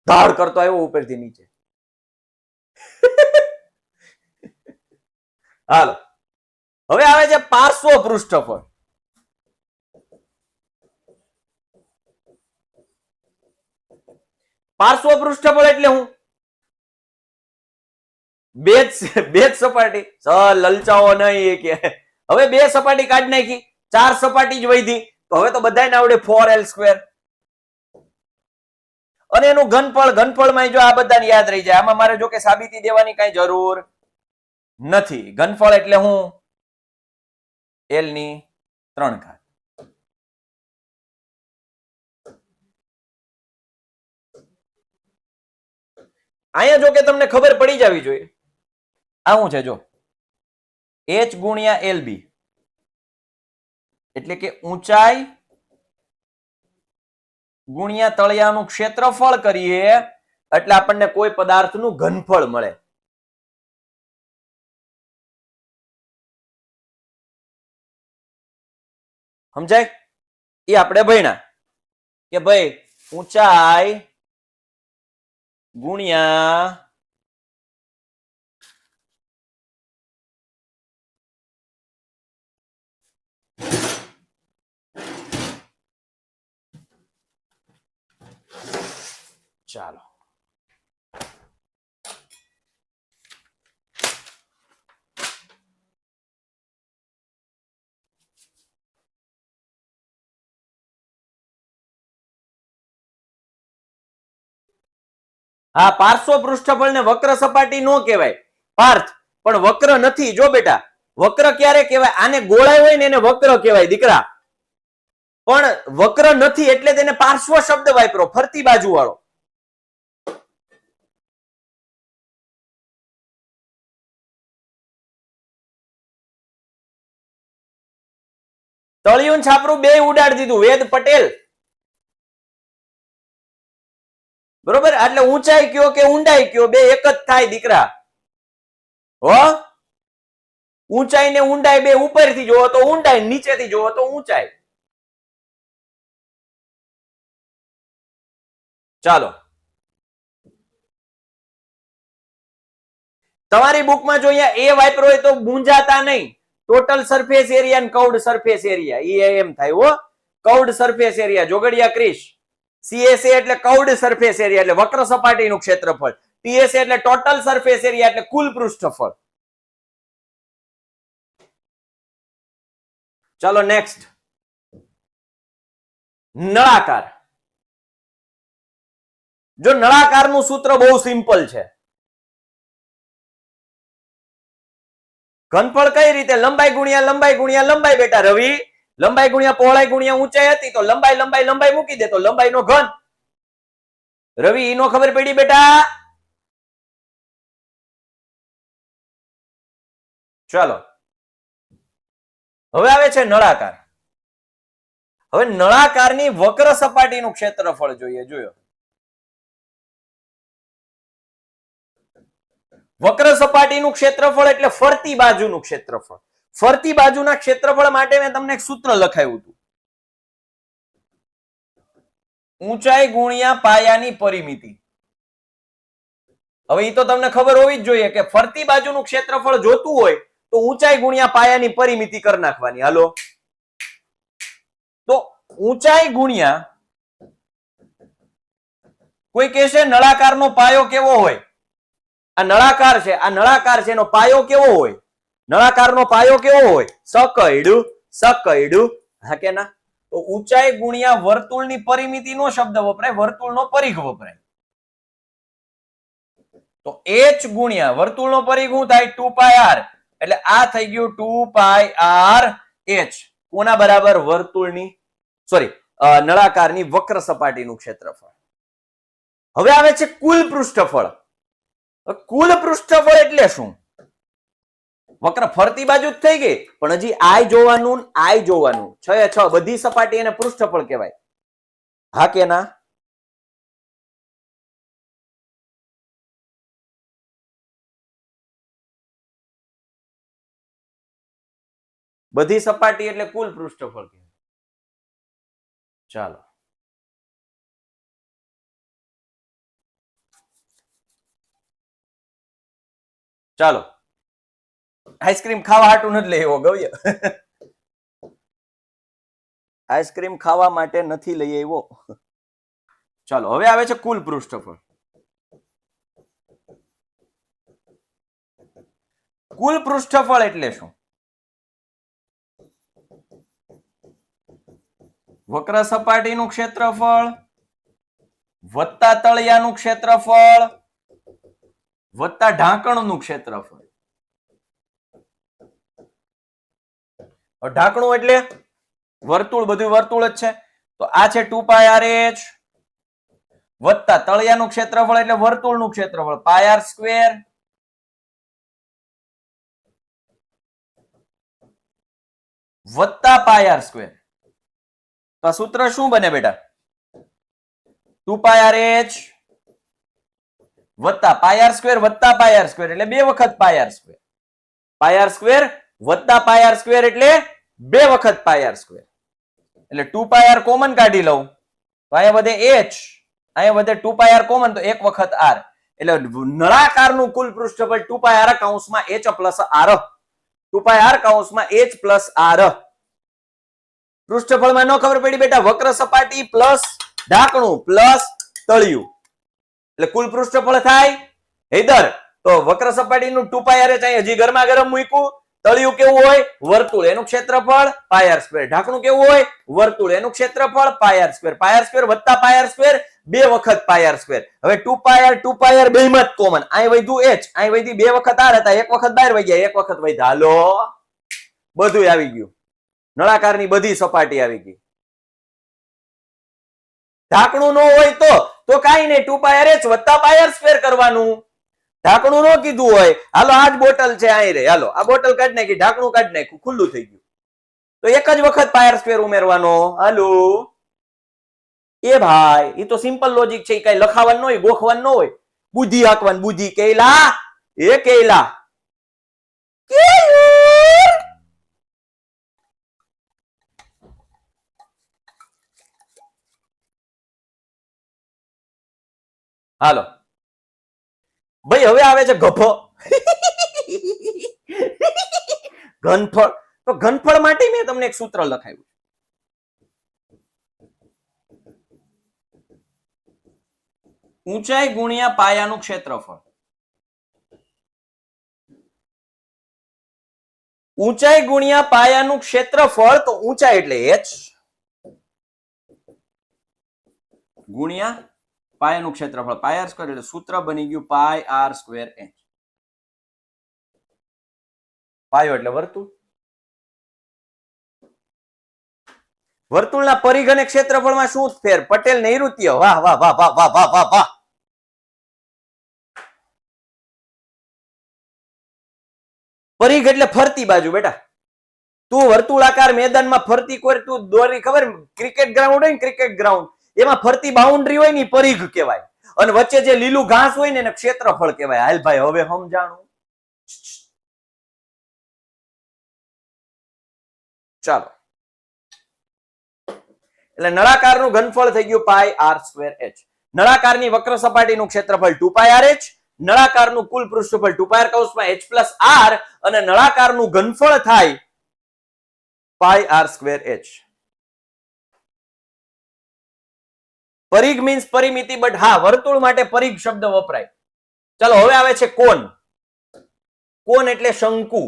ધાડ કરતો આવ્યો ઉપરથી નીચે. હાલો, હવે આવે છે પાર્શ્વ પૃષ્ઠફળ. પાર્શ્વ પૃષ્ઠફળ એટલે હું બે જ સપાટી. લલચાઓ નહીં કે હવે બે સપાટી કાઢી નાખી, 4 સપાટી જ વધી. તો હવે તો બધાને આવડે 4l². અને એનું ઘનફળમાં જો આ બધાને યાદ રહી જાય. આમાં મારે જો કે સાબિતી દેવાની કઈ જરૂર નથી. ઘનફળ એટલે હું l⁻3. અહીંયા જો કે તમને ખબર પડી જવી જોઈએ. આ શું છે જો, h ગુણ્યા lb એટલે કે ઊંચાઈ ગુણ્યા તળિયાનું ક્ષેત્રફળ કરીએ એટલે આપણને કોઈ પદાર્થનું ઘનફળ મળે. સમજાય? એ આપણે ભણ્યા કે ભાઈ ઊંચાઈ ગુણ્યા ચાલો હા, પાર્શ્વ પૃષ્ઠફળને વક્ર સપાટી નો કહેવાય પાર્થ, પણ વક્ર નથી. જો બેટા, વક્ર ક્યારે કહેવાય? આને ગોળાઈ હોય ને એને વક્ર કહેવાય દીકરા, પણ વક્ર નથી એટલે તેને પાર્શ્વ શબ્દ વાપરો, ફરતી બાજુ વાળો. તળિયું છાપરું બે ઉડાડી દીધું વેદ પટેલ. બરોબર? એટલે ઊંચાઈ કયો કે ઊંડાઈ કયો, બે એક જ થાય દીકરા. હો, ઊંચાઈ ને ઊંડાઈ બે ઉપરથી જોવો તો ઊંડાઈ, નીચેથી જોવો તો ઊંચાઈ. ચાલો, તમારી બુકમાં જો અહીંયા એ વાપરો હોય તો ગુંજાતા નહીં. ટોટલ સરફેસ એરિયા અને કર્વડ સરફેસ એરિયા, એ એમ થાય હો. Curved surface area Jogadiya Krish. CSA એટલે કર્વડ સરફેસ એરિયા એટલે વક્ર સપાટીનું ક્ષેત્રફળ. TSA એટલે ટોટલ સરફેસ એરિયા એટલે કુલ પૃષ્ઠફળ. ચાલો નેક્સ્ટ, નળાકાર. જો નળાકારનું સૂત્ર બહુ સિમ્પલ છે. ઘનફળ કઈ રીતે? લંબાઈ ગુણ્યા લંબાઈ ગુણ્યા લંબાઈ. બેટા રવિ, લંબાઈ ગુણ્યા પહોળાઈ ગુણ્યા ઊંચાઈ હતી તો લંબાઈ લંબાઈ લંબાઈ મૂકી દે તો લંબાઈ નો ઘન. રવિ નો ખબર પડી બેટા? ચાલો, હવે આવે છે નળાકાર. હવે નળાકારની વક્ર સપાટીનું ક્ષેત્રફળ જોઈએ. જોયો, વક્ર સપાટીનું ક્ષેત્રફળ એટલે ફરતી બાજુનું ક્ષેત્રફળ. ફરતી બાજુના ક્ષેત્રફળ માટે મેં તમને એક સૂત્ર લખાયું હતું, ઊંચાઈ ગુણ્યા પાયાની પરિમિતિ. હવે એ તો તમને ખબર હોવી જ જોઈએ કે ફરતી બાજુનું ક્ષેત્રફળ જોતું હોય તો ઊંચાઈ ગુણ્યા પાયાની પરિમિતિ કરી નાખવાની. હાલો, તો ઊંચાઈ ગુણ્યા, કોઈ કહેશે નળાકારનો પાયો કેવો હોય? આ નળાકાર છે, આ નળાકાર છે, એનો પાયો કેવો હોય? નળાકારનો પાયો કેવો હોય? સકયડું સકયડું. હા કે ના? તો ઊંચાઈ ગુણ્યા વર્તુળની પરિમિતિ નો શબ્દ વપરાય, વર્તુળનો પરિઘ વપરાય. તો h ગુણ્યા વર્તુળનો પરિઘ શું થાય? 2πr. એટલે આ થઈ ગયું 2πr h. કોના બરાબર? વર્તુળની, સોરી, નળાકારની વક્ર સપાટીનું ક્ષેત્રફળ. હવે આવે છે કુલ પૃષ્ઠફળ. કુલ પૃષ્ઠફળ એટલે શું? વક્ર ફરતી બાજુ જ થઈ ગઈ, પણ હજી આઈ જોવાનું આઈ જોવાનું. 6 એ 6 બધી સપાટી એને પૃષ્ઠફળ કહેવાય. હા કે ના? બધી સપાટી એટલે કુલ પૃષ્ઠફળ કહેવાય. ચાલો ચાલો આઈસ્ક્રીમ ખાવા હાટું નથી લઈ આવ્યો ગવ્ય. આઈસ્ક્રીમ ખાવા માટે નથી લઈ આવ્યો. ચાલો હવે આવે છે કુલ પૃષ્ઠફળ. કુલ પૃષ્ઠફળ એટલે શું? વક્ર સપાટીનું ક્ષેત્રફળ વત્તા તળિયાનું ક્ષેત્રફળ વત્તા ઢાંકણનું ક્ષેત્રફળ. ઢાંકણું એટલે વર્તુળ, બધું વર્તુળ જ છે, તો આ છે 2πrh વત્તા તળિયાનું ક્ષેત્રફળ એટલે વર્તુળનું ક્ષેત્રફળ πr² વત્તા πr². તો આ સૂત્ર શું બને બેટા? 2πrh વત્તા πr² વત્તા πr² એટલે 2 વખત πr². πr² વત્તા πr² એટલે 2 વખત πr². એટલે 2πr કોમન કાઢી લઉં તો અહીંયા વધે h, અહીંયા વધે 2πr કોમન તો 1 વખત r. એટલે નળાકારનું કુલ પૃષ્ઠફળ 2πr કૌંસમાં h પ્લસ r. 2πr કૌંસમાં h પ્લસ r. પૃષ્ઠફળમાં ન ખબર પડી બેટા, વક્ર સપાટી પ્લસ ઢાંકણું પ્લસ તળિયું એટલે કુલ પૃષ્ઠફળ થાય હૈદર. તો વક્ર સપાટીનું 2πrh અહીં હજી ગરમા ગરમ મૂક્યું. તળિયું કેવું હોય? વર્તુળ, એનું ક્ષેત્રફળ πr². ઢાંકણું કેવું હોય? વર્તુળ, એનું ક્ષેત્રફળ πr². πr² વત્તા πr², 2 વખત πr². હવે 2πr બેમાં જ કોમન, અહીં વધ્યું h, અહીં વધી 2 વખત r હતા, 1 વખત બહાર વહી ગયા, 1 વખત વધ્યા. હાલો બધું આવી ગયું, નળાકારની બધી સપાટી આવી ગઈ. ઢાંકણું ન હોય તો કાઈ નહીં, 2πrh વત્તા πr² કરવાનું. ઢાંકણું ન કીધું હોય, હાલો આ જ બોટલ છે અહીં રે, હાલો આ બોટલ કાઢી નાખી, ઢાંકણું કાઢી નાખ્યું, ખુલ્લું થઈ ગયું, તો એક જ વખત πr² ઉમેરવાનો. હાલો એ ભાઈ, એ તો સિમ્પલ લોજિક છે, કઈ લખાવાનું ન હોય, ગોખવાનું ન હોય, બુદ્ધિ હાંકવાની. બુદ્ધિ કેલા એ કેલા હાલો ભાઈ. હવે આવે છે ગભો. ઘનફળ. તો ઘનફળ માટે મેં તમને એક સૂત્ર લખાવ્યું. ઊંચાઈ ગુણ્યા પાયાનું ક્ષેત્રફળ. ઊંચાઈ ગુણ્યા પાયાનું ક્ષેત્રફળ, તો ઊંચાઈ એટલે h ગુણ્યા પાયાનું ક્ષેત્રફળ πr² એટલે સૂત્ર બની ગયું πr²h. પાયો એટલે વર્તુળ. વર્તુળના પરિઘ અને ક્ષેત્રફળમાં શું ફેર? પટેલ નૈઋત્ય. વાહ વાહ વાહ વાહ વાહ વાહ વાહ વાહ. પરિઘ એટલે ફરતી બાજુ બેટા. તું વર્તુળાકાર મેદાનમાં ફરતી કોઈ તું દોરી, ખબર ક્રિકેટ ગ્રાઉન્ડ હોય ને, ક્રિકેટ ગ્રાઉન્ડ એમાં ફરતી બાઉન્ડ્રી હોય ને પરિઘ કહેવાય, અને વચ્ચે જે લીલું ઘાસ હોય ને એને ક્ષેત્રફળ કહેવાય. હાલ ભાઈ હવે સમજાણું. ચાલો, એટલે નળાકારનું ઘનફળ થઈ ગયું πr²h. નળાકારની વક્ર સપાટીનું ક્ષેત્રફળ 2πrh, નળાકારનું કુલ પૃષ્ઠફળ 2πr કૌંસમાં h પ્લસ r, અને નળાકારનું ઘનફળ થાય πr²h. પરિઘ મીન્સ પરિમિતિ, બટ હા વર્તુળ માટે પરિઘ શબ્દ વપરાય. ચાલો હવે આવે છે કોણ. કોણ એટલે શંકુ.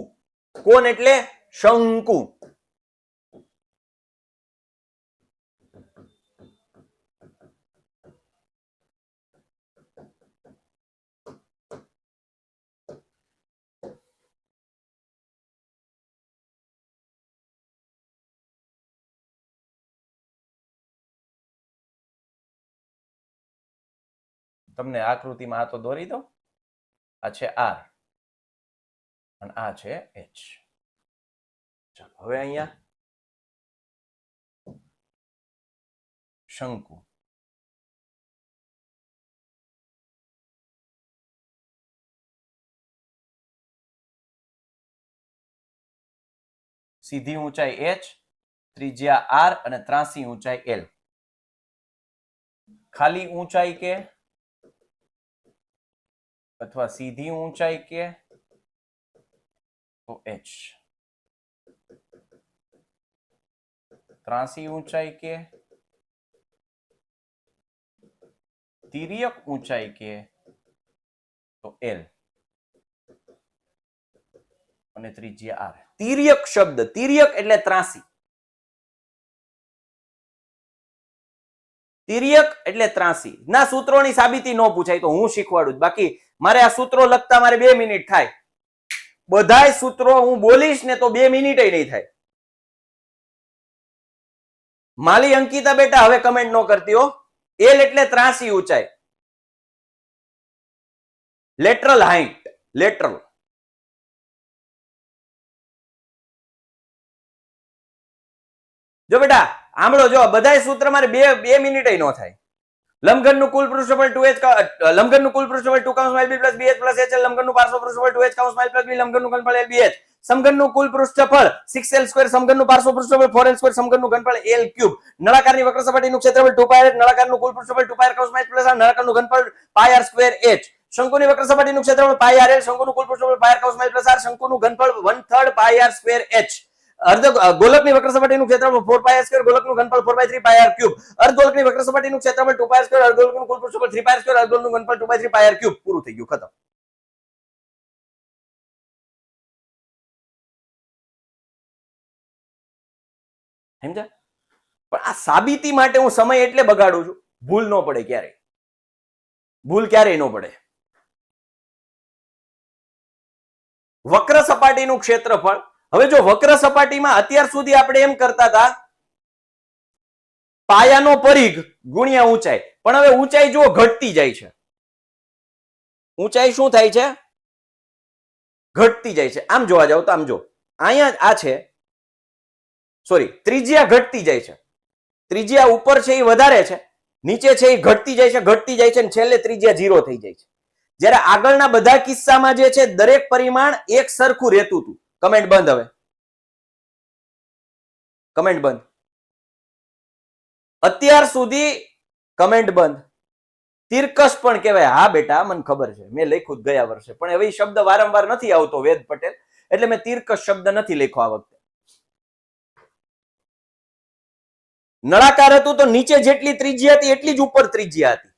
કોણ એટલે શંકુ. તમને આકૃતિમાં આ તો દોરી દો. આ છે આર અને આ છે એચ. ચાલો હવે અહીંયા શંકુ. સીધી ઊંચાઈ એચ, ત્રિજ્યા આર અને ત્રાસી ઊંચાઈ એલ. ખાલી ઊંચાઈ કે અથવા સીધી ઊંચાઈ કે તો એચ, ત્રાસી ઊંચાઈ કે તિર્યક ઊંચાઈ કે તો એલ અને ત્રિજ્યા આર. તિર્યક શબ્દ, તિર્યક એટલે ત્રાસી. તિર્યક એટલે ત્રાસી ના સૂત્રોની સાબિતી ન પૂછાય તો હું શીખવાડું. બાકી મારે આ સૂત્રો લખતા મારે 2 મિનિટ થાય. બધાય સૂત્રો હું બોલીશ ને તો 2 મિનિટ નહીં થાય. માલી અંકિતા બેટા હવે કમેન્ટ ન કરતી હો. એલ એટલે ત્રાસી ઊંચાઈ, લેટરલ હાઈટ, લેટરલ. જો બેટા આંબળો જો બધાય સૂત્ર મારે 2 મિનિટ ન થાય. લંબઘનનું કુલ પૃષ્ઠફળ 2h, લંબઘનનું કુલ પૃષ્ઠફળ 2 કૌંસમાં LB + BH + HL, લંબઘનનું પાર્શ્વ પૃષ્ઠફળ 2h કૌંસમાં L + B, લંબઘનનું ઘનફળ LBH, સમઘનનું કુલ પૃષ્ઠફળ 6l², સમઘનનું પાર્શ્વ પૃષ્ઠફળ 4l², સમઘનનું ઘનફળ L3. નળાકારની વક્ર સપાટીનું ક્ષેત્રફળ 2πr, નળાકારનું કુલ પૃષ્ઠફળ 2πr કૌંસમાં h + r, નળાકારનું ઘનફળ πr²h, શંકુની વક્ર સપાટીનું ક્ષેત્રફળ πrl, શંકુનું કુલ પૃષ્ઠફળ πr કૌંસમાં h + r, શંકુનું ઘનફળ 1/3 πr²h. ગોલકની વક્ર સપાટીનું ક્ષેત્રફળ 4πr², ગોલકનું ઘનફળ 4/3 πr3. અર્ધગોલકની વક્ર સપાટીનું ક્ષેત્રફળ 2πr², અર્ધગોલકનું કુલ પૃષ્ઠફળ 3πr², અર્ધગોલકનું ઘનફળ 2/3 πr3. પૂરું થઈ ગયું, ખતમ. સમજ્યા? પણ આ સાબિતી માટે હું સમય એટલે બગાડું છું, ભૂલ ન પડે ક્યારેય. ભૂલ ક્યારેય ન પડે. વક્ર સપાટીનું ક્ષેત્રફળ. હવે જો વક્ર સપાટીમાં અત્યાર સુધી આપણે એમ કરતા હતા પાયાનો પરિઘ ગુણ્યા ઊંચાઈ, પણ હવે ઊંચાઈ જો ઘટતી જાય છે. ઊંચાઈ શું થાય છે? ઘટતી જાય છે. આમ જોવા જાવ તો આમ જો અહીંયા આ છે, સોરી, ત્રિજ્યા ઘટતી જાય છે. ત્રિજ્યા ઉપર છે એ વધારે છે, નીચે છે એ ઘટતી જાય છે, ઘટતી જાય છે, અને છેલ્લે ત્રિજ્યા 0 થઈ જાય છે. જ્યારે આગળના બધા કિસ્સામાં જે છે દરેક પરિમાણ એક સરખું રહેતું હતું. કમેન્ટ બંધ. હવે કમેન્ટ બંધ. અત્યાર સુધી કમેન્ટ બંધ. તિર્કસ પણ કહેવાય. હા બેટા મને ખબર છે, મેં લખ્યું ગયા વર્ષે, પણ હવે એ શબ્દ વારંવાર નથી આવતો વેદ પટેલ, એટલે મેં તિર્કસ શબ્દ નથી લખ્યો આ વખતે. નળાકાર હતું તો નીચે જેટલી ત્રિજ્યા હતી એટલી જ ઉપર ત્રિજ્યા હતી.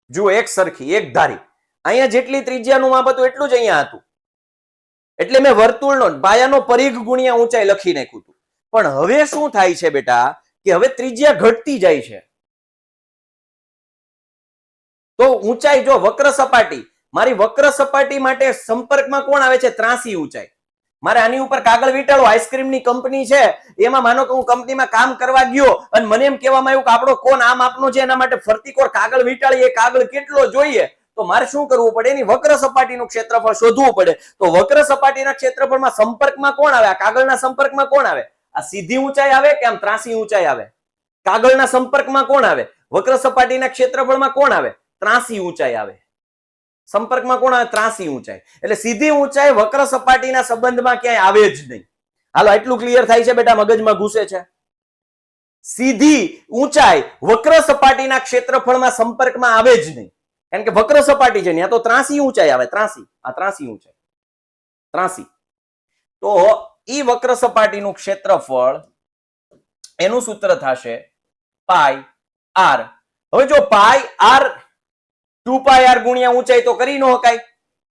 જુઓ એક સરખી, એક ધારી. અહીંયા જેટલી ત્રિજ્યાનું માપ હતું એટલું જ અહીંયા હતું. એટલે મેં વર્તુળનો પાયાનો પરિઘ ગુણ્યા ઊંચાઈ લખી નાખ્યું હતું. પણ હવે શું થાય છે બેટા કે હવે ત્રિજ્યા ઘટતી જાય છે. તો ઊંચાઈ જો વક્ર સપાટી, મારી વક્ર સપાટી માટે સંપર્કમાં કોણ આવે છે? ત્રાસી ઊંચાઈ. મારે આની ઉપર કાગળ વીંટાળો. આઈસ્ક્રીમની કંપની છે, એમાં માનો કે હું કંપનીમાં કામ કરવા ગયો અને મને એમ કહેવામાં આવ્યું કે આપણો કોણ આ માપનો છે, એના માટે ફરતી કોર કાગળ વીંટાળી, એ કાગળ કેટલો જોઈએ? તો મારે શું કરવું પડે? એની વક્ર સપાટીનું ક્ષેત્રફળ શોધવું પડે. તો વક્ર સપાટીના ક્ષેત્રફળમાં સંપર્કમાં કોણ આવે? આ કાગળના સંપર્કમાં કોણ આવે? આ સીધી ઊંચાઈ આવે કે આમ ત્રાસી ઊંચાઈ આવે? કાગળના સંપર્કમાં કોણ આવે? વક્ર સપાટીના ક્ષેત્રફળમાં કોણ આવે? ત્રાસી ઊંચાઈ આવે. સંપર્કમાં કોણ આવે? ત્રાસી ઊંચાઈ. એટલે સીધી ઊંચાઈ વક્ર સપાટીના સંબંધમાં ક્યાંય આવે જ નહીં. હાલો એટલું ક્લિયર થાય છે બેટા? મગજમાં ઘૂસે છે? સીધી ઊંચાઈ વક્ર સપાટીના ક્ષેત્રફળમાં સંપર્કમાં આવે જ નહીં, કારણ કે વક્ર સપાટી છે ત્યાં તો ત્રાસી ઊંચાઈ આવે. ત્રાસી, આ ત્રાસી ઊંચાઈ, ત્રાસી. તો ઈ વક્ર સપાટીનું ક્ષેત્રફળ એનું સૂત્ર થશે પાઈ આર. હવે જો પાઈ આર 2πr ગુણ્યા ઊંચાઈ તો કરી ન શકાય.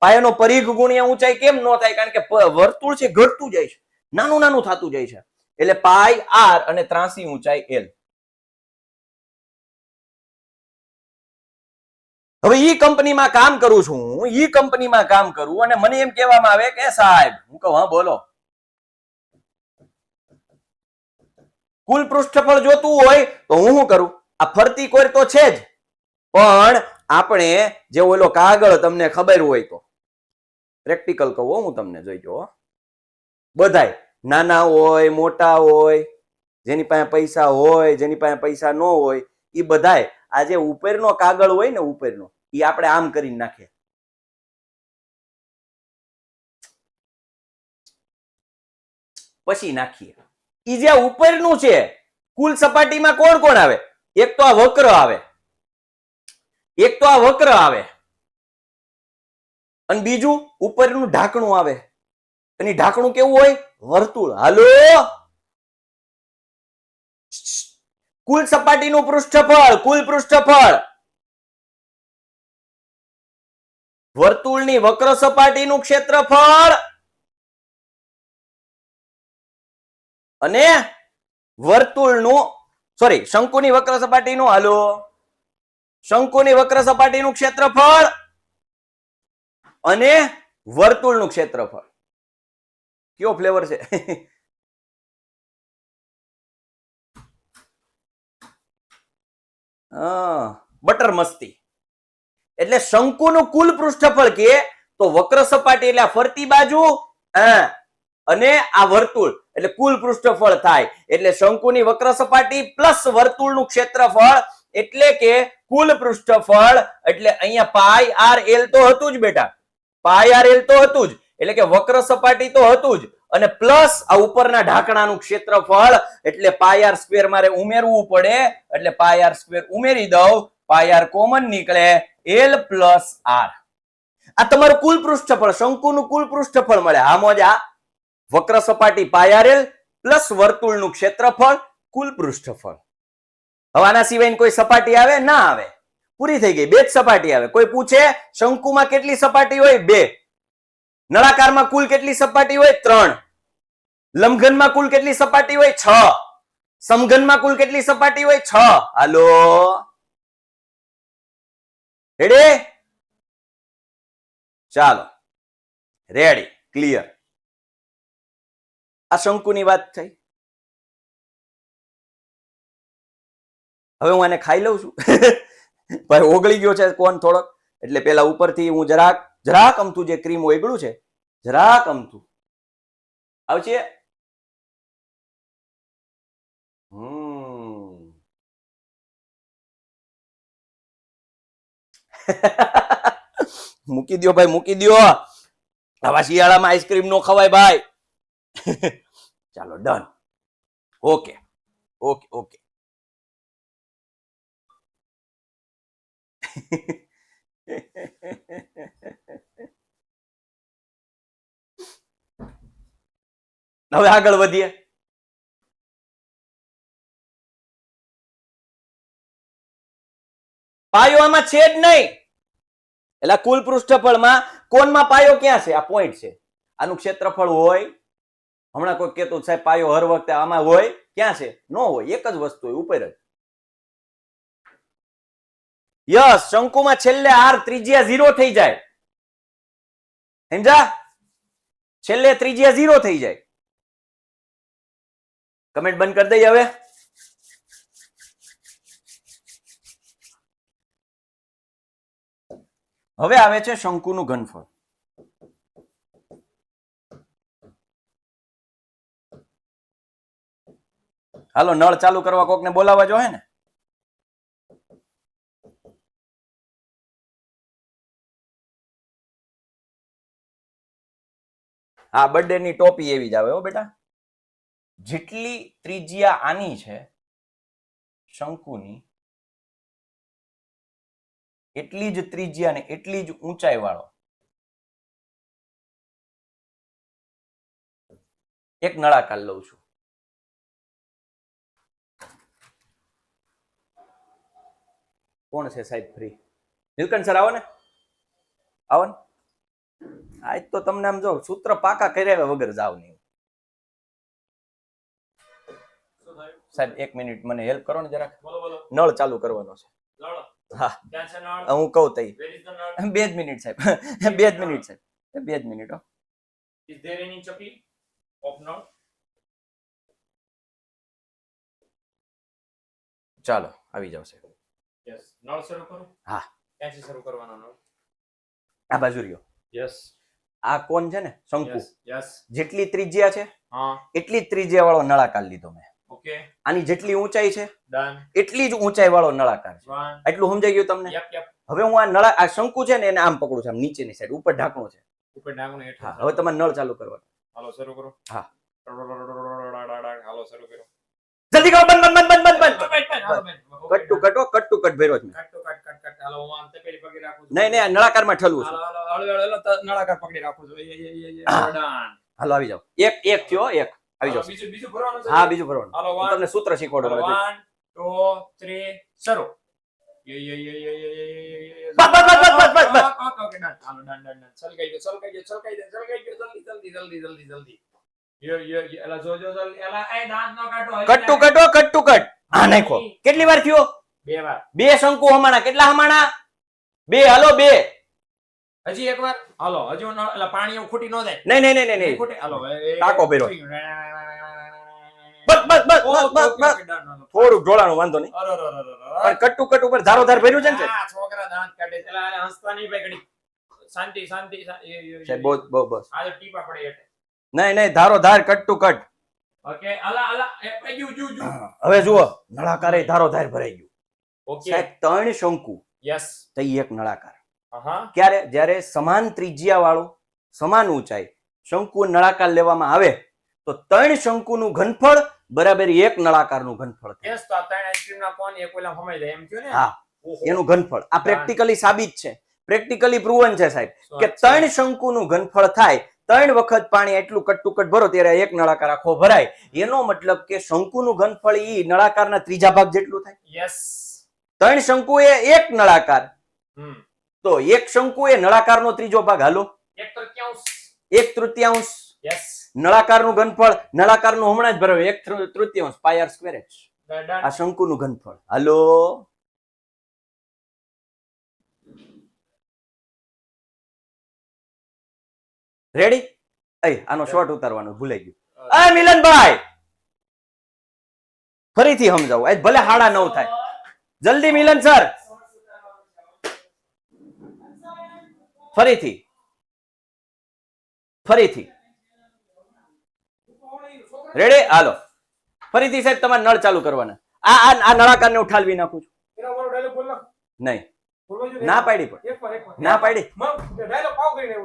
પાયાનો પરિઘ ગુણ્યા ઊંચાઈ કેમ ન થાય? કારણ કે વર્તુળ છે ઘટતું જાય છે, નાનું નાનું થતું જાય છે. એટલે પાઈ આર અને ત્રાસી ઊંચાઈ એલ. હવે ઈ કંપનીમાં કામ કરું છું, ઈ કંપનીમાં કામ કરું અને મને એમ કહેવામાં આવે કે સાહેબ, હું કહું હા બોલો, કુલ પૃષ્ઠફળ જોતું હોય તો હું શું કરું? આ ફરતી કોર તો છે જ, પણ આપણે જે ઓલો કાગળ તમને ખબર હોય તો પ્રેક્ટિકલ કહું હું તમને, જોઈજો. બધાય નાના હોય મોટા હોય, જેની પાસે પૈસા હોય જેની પાસે પૈસા ન હોય, એ બધાય આ જે ઉપરનો કાગળ હોય ને ઉપરનો, એ આપણે આમ કરીને નાખીએ. પછી નાખીએ. ઈ જે ઉપરનું છે કુલ સપાટીમાં કોણ કોણ આવે? એક તો આ વક્ર આવે, એક તો આ વક્ર આવે, અને બીજું ઉપરનું ઢાંકણું આવે. અને ઢાંકણું કેવું હોય? વર્તુળ. હાલો, કુલ સપાટીનું પૃષ્ઠફળ, કુલ પૃષ્ઠફળ, વર્તુળની વક્ર સપાટીનું ક્ષેત્રફળ અને વર્તુળનું શંકુની વક્ર સપાટીનું, હાલો, શંકુની વક્ર સપાટીનું ક્ષેત્રફળ અને વર્તુળનું ક્ષેત્રફળ. કયો ફ્લેવર છે? બટર મસ્તી. એટલે શંકુનું કુલ પૃષ્ઠફળ કે તો વક્ર સપાટી એટલે ફરતી બાજુ અને આ વર્તુળ એટલે કુલ પૃષ્ઠફળ થાય. એટલે શંકુની વક્ર સપાટી પ્લસ વર્તુળનું ક્ષેત્રફળ એટલે કે કુલ પૃષ્ઠફળ. એટલે અહીંયા પાઈ આર એલ તો હતું જ બેટા, પાઈ આર એલ તો હતું જ, એટલે કે વક્ર સપાટી તો હતું જ, અને પ્લસ આ ઉપરના ઢાંકણાનું ક્ષેત્રફળ એટલે પાઈ આર સ્ક્વેર મારે ઉમેરવું પડે. એટલે પાઈ આર સ્ક્વેર ઉમેરી દઉં, પાઈ આર કોમન નીકળે, એલ પ્લસ આર. આ તમારું કુલ પૃષ્ઠફળ, શંકુનું કુલ પૃષ્ઠફળ મળે. આ મોજા વક્ર સપાટી પાઈ આર એલ પ્લસ વર્તુળનું ક્ષેત્રફળ, કુલ પૃષ્ઠફળ. હવે આના સિવાય કોઈ સપાટી આવે? ના આવે, પૂરી થઈ ગઈ. બે જ સપાટી આવે. કોઈ પૂછે શંકુમાં કેટલી સપાટી હોય? 2. નળાકારમાં કુલ કેટલી સપાટી હોય? 3. લંબઘનમાં કુલ કેટલી સપાટી હોય? 6. સમઘનમાં કુલ કેટલી સપાટી હોય? 6. હાલો, રેડી? ચાલો, રેડી, ક્લિયર. આ શંકુની વાત થઈ. હવે હું આને ખાઈ લઉં છું. ભાઈ ઓગળી ગયો છે કોણ થોડોક, એટલે પેલા ઉપરથી હું જરાક અમથું જે ક્રીમ ઓગળ્યું છે, જરાક અમથું આવશે. મૂકી દો ભાઈ, મૂકી દો. આવા શિયાળામાં આઈસ્ક્રીમ નો ખવાય ભાઈ. ચાલો, ડન. Okay okay okay. હવે આગળ વધીએ. પાયો આમાં છે જ નહીં. એટલે કુલ પૃષ્ઠફળમાં કોણમાં પાયો ક્યાં છે? આ પોઈન્ટ છે. આનું ક્ષેત્રફળ હોય? હમણાં કોઈ કહેતું સાહેબ પાયો હર વખતે આમાં હોય? ક્યાં છે? ન હોય, એક જ વસ્તુ હોય, ઉપર જ. યસ, શંકુમાં છેલ્લે આર ત્રિજ્યા 0 થઈ જાય. સમજા? છેલ્લે ત્રિજ્યા 0 થઈ જાય. કમેન્ટ બંધ કરી દઈએ હવે. હવે આવે છે શંકુનું ઘનફળ. હાલો, નળ ચાલુ કરવા કોકને બોલાવવા જોઈએ ને. હા, બર્થડે ની ટોપી એવી જ આવે હો બેટા. જેટલી ત્રિજ્યા આની છે શંકુની, એટલી જ ત્રિજ્યા ને એટલી જ ઊંચાઈ વાળો એક નળાકાર લઉં છું. કોણ છે સાહેબ ફ્રી? નીલકંઠ સર આવો ને, આવો ને. આજ તો તમને આમ જો સૂત્ર પાકા કર્યા વગર જાવ નહીં. સાહેબ 1 મિનિટ મને હેલ્પ કરો ને જરાક. નળ ચાલુ કરવાનો છે. હા, હું કહું તઈ 2 જ મિનિટ સાહેબ. 2 જ મિનિટ સાહેબ, 2 જ minute. Is there any chucky of node? ચાલો, આવી જાવ સાહેબ. Yes. નળ શરૂ કરો. હા, ક્યાંથી શરૂ કરવાનો નળ? આ બાજુ રહ્યો. Yes. આ કોણ છે ને શંકુ, Yes. Yes. જેટલી ત્રિજ્યા છે હા. એટલી જ ત્રિજ્યા વાળો નળાકાર લીધો મેં. Okay. આની જેટલી ઊંચાઈ છે Done. એટલી જ ઊંચાઈ વાળો નળાકાર છે. One. એટલું સમજાઈ ગયું તમને? Yep. Yep. હવે હું આ શંકુ છે ને એને આમ પકડું છું, આમ નીચેની સાઈડ, ઉપર ઢાંકણું છે. ઉપર ડાંગનું હેઠળ. હા, હવે તમારે નળ ચાલુ કરવાનો. હાલો શરૂ કરો. હા. હાલો શરૂ કરો. જલ્દી કરો, બંધ બંધ બંધ બંધ બંધ. હાલો બેન. Cut to cut, cut to cut ભર્યો છે મેં. કટ. હાલો હું આમ તપેલી પકડી રાખું છું. નહીં નહીં, આ નળાકારમાં ઠલવું છે. હાલો નળાકાર પકડી રાખું છું. Done. હાલો આવી જાઓ. એક થયો, એક આવી જાઓ. બીજું ભરવાનું છે. હા, બીજું ભરવાનું. હાલો હું તમને સૂત્ર શીખવાડું. 1 2 3 શરૂ. બસ. Okay done. હાલો ડન. સલકાઈ ગયો. જલ્દી. એલા જો જલ્દી. એલા એ દાંત નો કાઢો. Cut to cut. હા, નાખો. કેટલી વાર થયો? 2 વાર. 2 શંકુ હમાણા. કેટલા હમાણા? 2. હાલો 2. હજી એકવાર. હાલો હજી એલા પાણી એવું ખૂટી ન જાય. નહીં. ખૂટે. હાલો ટાંકો ભર્યો. બસ. થોડુંક ઢોળાનું, વાંધો નહીં. પણ કટ ટુ કટ ઉપર ધારો ધાર ભર્યું છે ને? આ છોકરા દાંત કાઢે છે. એલા હસતા નહીં ભાઈ ઘડી. શાંતિ. સાહેબ બસ. આ ટીપા પડે એટલે. નહીં, ધારો ધાર, કટ ટુ કટ. ઓકે. અલા એ જુ. હવે જુઓ, નળાકારે ધારો ધાર ભરાઈ ગયું. ઓકે. સાહેબ 3 શંકુ યસ. તો એક નળાકાર. હા. ક્યારે? જ્યારે સમાન ત્રિજ્યા વાળું, સમાન ઊંચાઈ શંકુ નળાકાર લેવામાં આવે તો 3 શંકુનું ઘનફળ બરાબર 1 નળાકારનું ઘનફળ થાય. યસ. તો આ ત્રણ આઈસ્ક્રીમના કોણ એક ઓલા હમાઈ જાય એમ થયું ને? હા, એનું ઘનફળ. આ પ્રેક્ટિકલી સાબિત છે, પ્રેક્ટિકલી પ્રૂવન છે સાહેબ, કે 3 શંકુનું ઘનફળ થાય. 3 વખત પાણી એટલું કટ ટુ કટ ભરો ત્યારે 1 નળાકાર આખો ભરાય. એનો મતલબ કે શંકુનું ઘનફળ ઈ નળાકારના ત્રીજા ભાગ જેટલું થાય. યસ. 3 શંકુ એ 1 નળાકાર, તો 1 શંકુ એ નળાકારનો ત્રીજો ભાગ. હાલો 1/3. યસ. નળાકારનું ઘનફળ, નળાકારનું હમણાં જ ભરાયું 1/3 પાય આર સ્ક્વેર h. આ શંકુનું ઘનફળ. હાલો રેડી? આનો શોર્ટ ઉતારવાનો ભૂલાઈ ગયું. મિલનભાઈ ફરીથી સમજાવું, આજ ભલે 9:30 થાય. જલ્દી મિલન સર, ફરીથી રેડી? હાલો ફરીથી સાહેબ તમારે નળ ચાલુ કરવાના. આ નળાકાર ને ઉઠાલવી નાખું છું. નહીં, ના પાડી પણ, ના પાડી.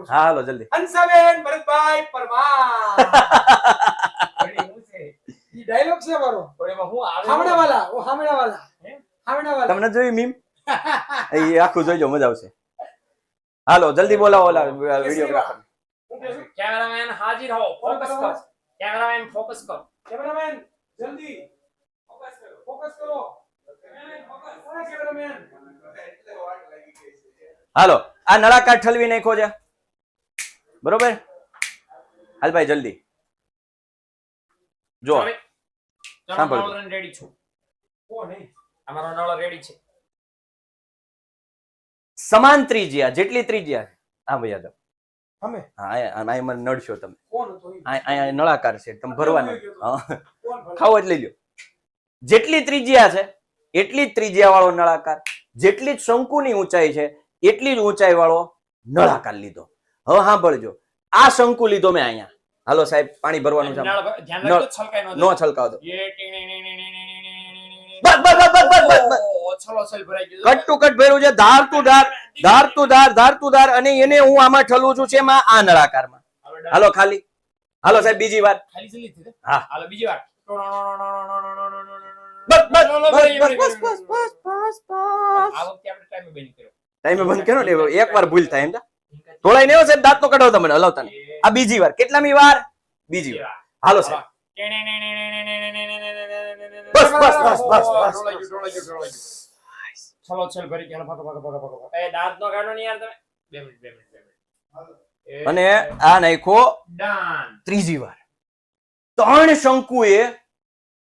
હા હાલો જલ્દી. હંસાબેન ભરતભાઈ પરમાર. ઈ ડાયલોગ છે મારો. હામણાવાલા. તમને જોયું મીમ? એ આખું જોઈજો, મજા આવશે. હાલો જલ્દી બોલાવો ઓલા વિડિયોગ્રાફર. કેમેરામેન હાજર હો. ફોકસ કરો. કેમેરામેન ફોકસ કરો. કેમેરામેન જલ્દી ફોકસ કરો. કેમેરામેન હાલો આ નળાકાર ઠલવી નાખો છે, બરોબર? હાલ ભાઈ જલ્દી જો. સાંભળજો. નળ રેડી છું. કોણ હે? અમારો નળ રેડી છે. સમાન ત્રિજ્યા, જેટલી ત્રિજ્યા. હા ભાઈ યાદવ. અમે હા અહીંયા મને નડશો તમે. કોણ હતો ઈ? અહીંયા નળાકાર છે, તમે ભરવાનું. હા કોણ ભલે? ખાઓ એટલે લ્યો. જેટલી ત્રિજ્યા છે એટલી જ ત્રિજ્યા વાળો નળાકાર, જેટલી જ શંકુની ઊંચાઈ છે એટલી જ ઊંચાઈ વાળો નળાકાર લીધો. હવે સાંભળજો, આ શંકુ લીધો મેં અહીંયા. હાલો સાહેબ પાણી ભરવાનું છે. નળ ધ્યાન રાખજો, છલકાય ન નો છલકાવ દો. બસ. બસ. છલો છલ ભરાઈ ગયો. કટ ટુ કટ ભર્યું છે, ધાર ટુ ધાર, અને એને હું આમાં ઠલવું છું છે એમાં આ નળાકારમાં. હાલો ખાલી. હાલો સાહેબ બીજી વાર. ખાલી જલ્દી થી. હા હાલો બીજી વાર. બસ. આ વખતે આપણે ટાઈમે બંધ કર્યો. ટાઈમે બંધ કરો ને, એકવાર ભૂલ થાય એમ. થોડા ને સાહેબ દાંત નો કઢાવતા મને હલાવતા ને. આ બીજી વાર. કેટલામી વાર? બીજી વાર. હાલો સાહેબ. બસ. ચલો ચલ ભરી ગયા. ભાગો. એ દાંત નો કાઢો ને યાર તમે. 2 મિનિટ. અને આ નાખો ડન. ત્રીજી વાર. 3 શંકુએ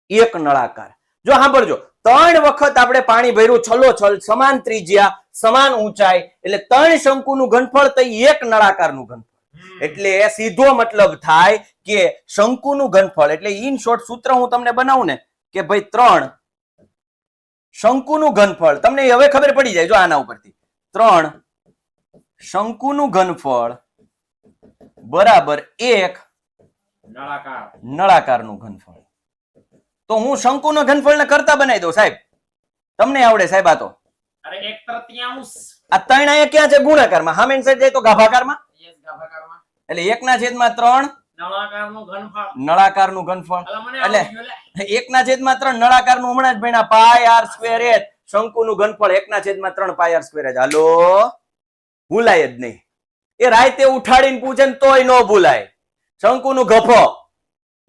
1 નળાકાર. જો સાંભળજો, 3 વખત આપણે પાણી ભર્યું છલોછલ, સમાન ત્રિજ્યા, સમાન ઊંચાઈ, એટલે 3 શંકુનું ઘનફળ તો 1 નળાકારનું ઘનફળ. એટલે સીધો મતલબ થાય કે શંકુનું ઘનફળ, એટલે ઇન શોર્ટ સૂત્ર હું તમને બનાવું ને કે ભાઈ 3 શંકુનું ઘનફળ, તમને હવે ખબર પડી જાય જો આના ઉપરથી. 3 શંકુનું ઘનફળ બરાબર 1 નળાકાર નળાકારનું ઘનફળ. તો હું શંકુનો ઘનફળને કરતા બનાવી દઉં સાહેબ. તમને આવડે સાહેબ આ તો. અરે 1/3 આ 3 અહીંયા ક્યાં છે ગુણાકારમાં? સામેની સાઈડ જાય તો ગાભાકારમાં. યસ ગાભાકારમાં એટલે 1/3 નળાકારનું ઘનફળ નળાકારનું ઘનફળ. અલા મને એટલે આવડી ગયું લે 1/3 નળાકારનું હમણાં જ ભણ્યા pi R square h. શંકુનું ઘનફળ 1/3 pi R square h. હાલો ભૂલાય જ નહીં. એ રાતે ઉઠાડીને પૂછે ને તોય ન ભૂલાય. શંકુનું ગફો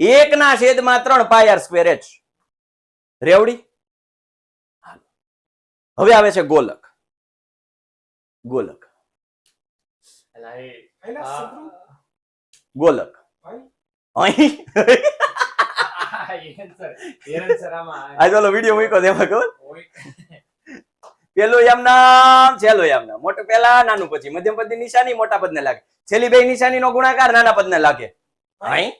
1/3 પાય આર સ્ક્વેર h. રેવડી. હવે આવે છે ગોલક. ગોલક અલા એ એના હા. શત્રુ ગોલક ભાઈ અહીં એરન્સર આમાં આ ચાલો વિડીયો મૂક્યો તેમાં ખબર હોય. પેલું એમ નામ છેલ્લું એમ નામ. મોટું પેલા નાનું પછી મધ્યમ પદની નિશાની મોટા પદને લાગે. છેલ્લી બે નિશાની નો ગુણાકાર નાના પદને લાગે. અહીં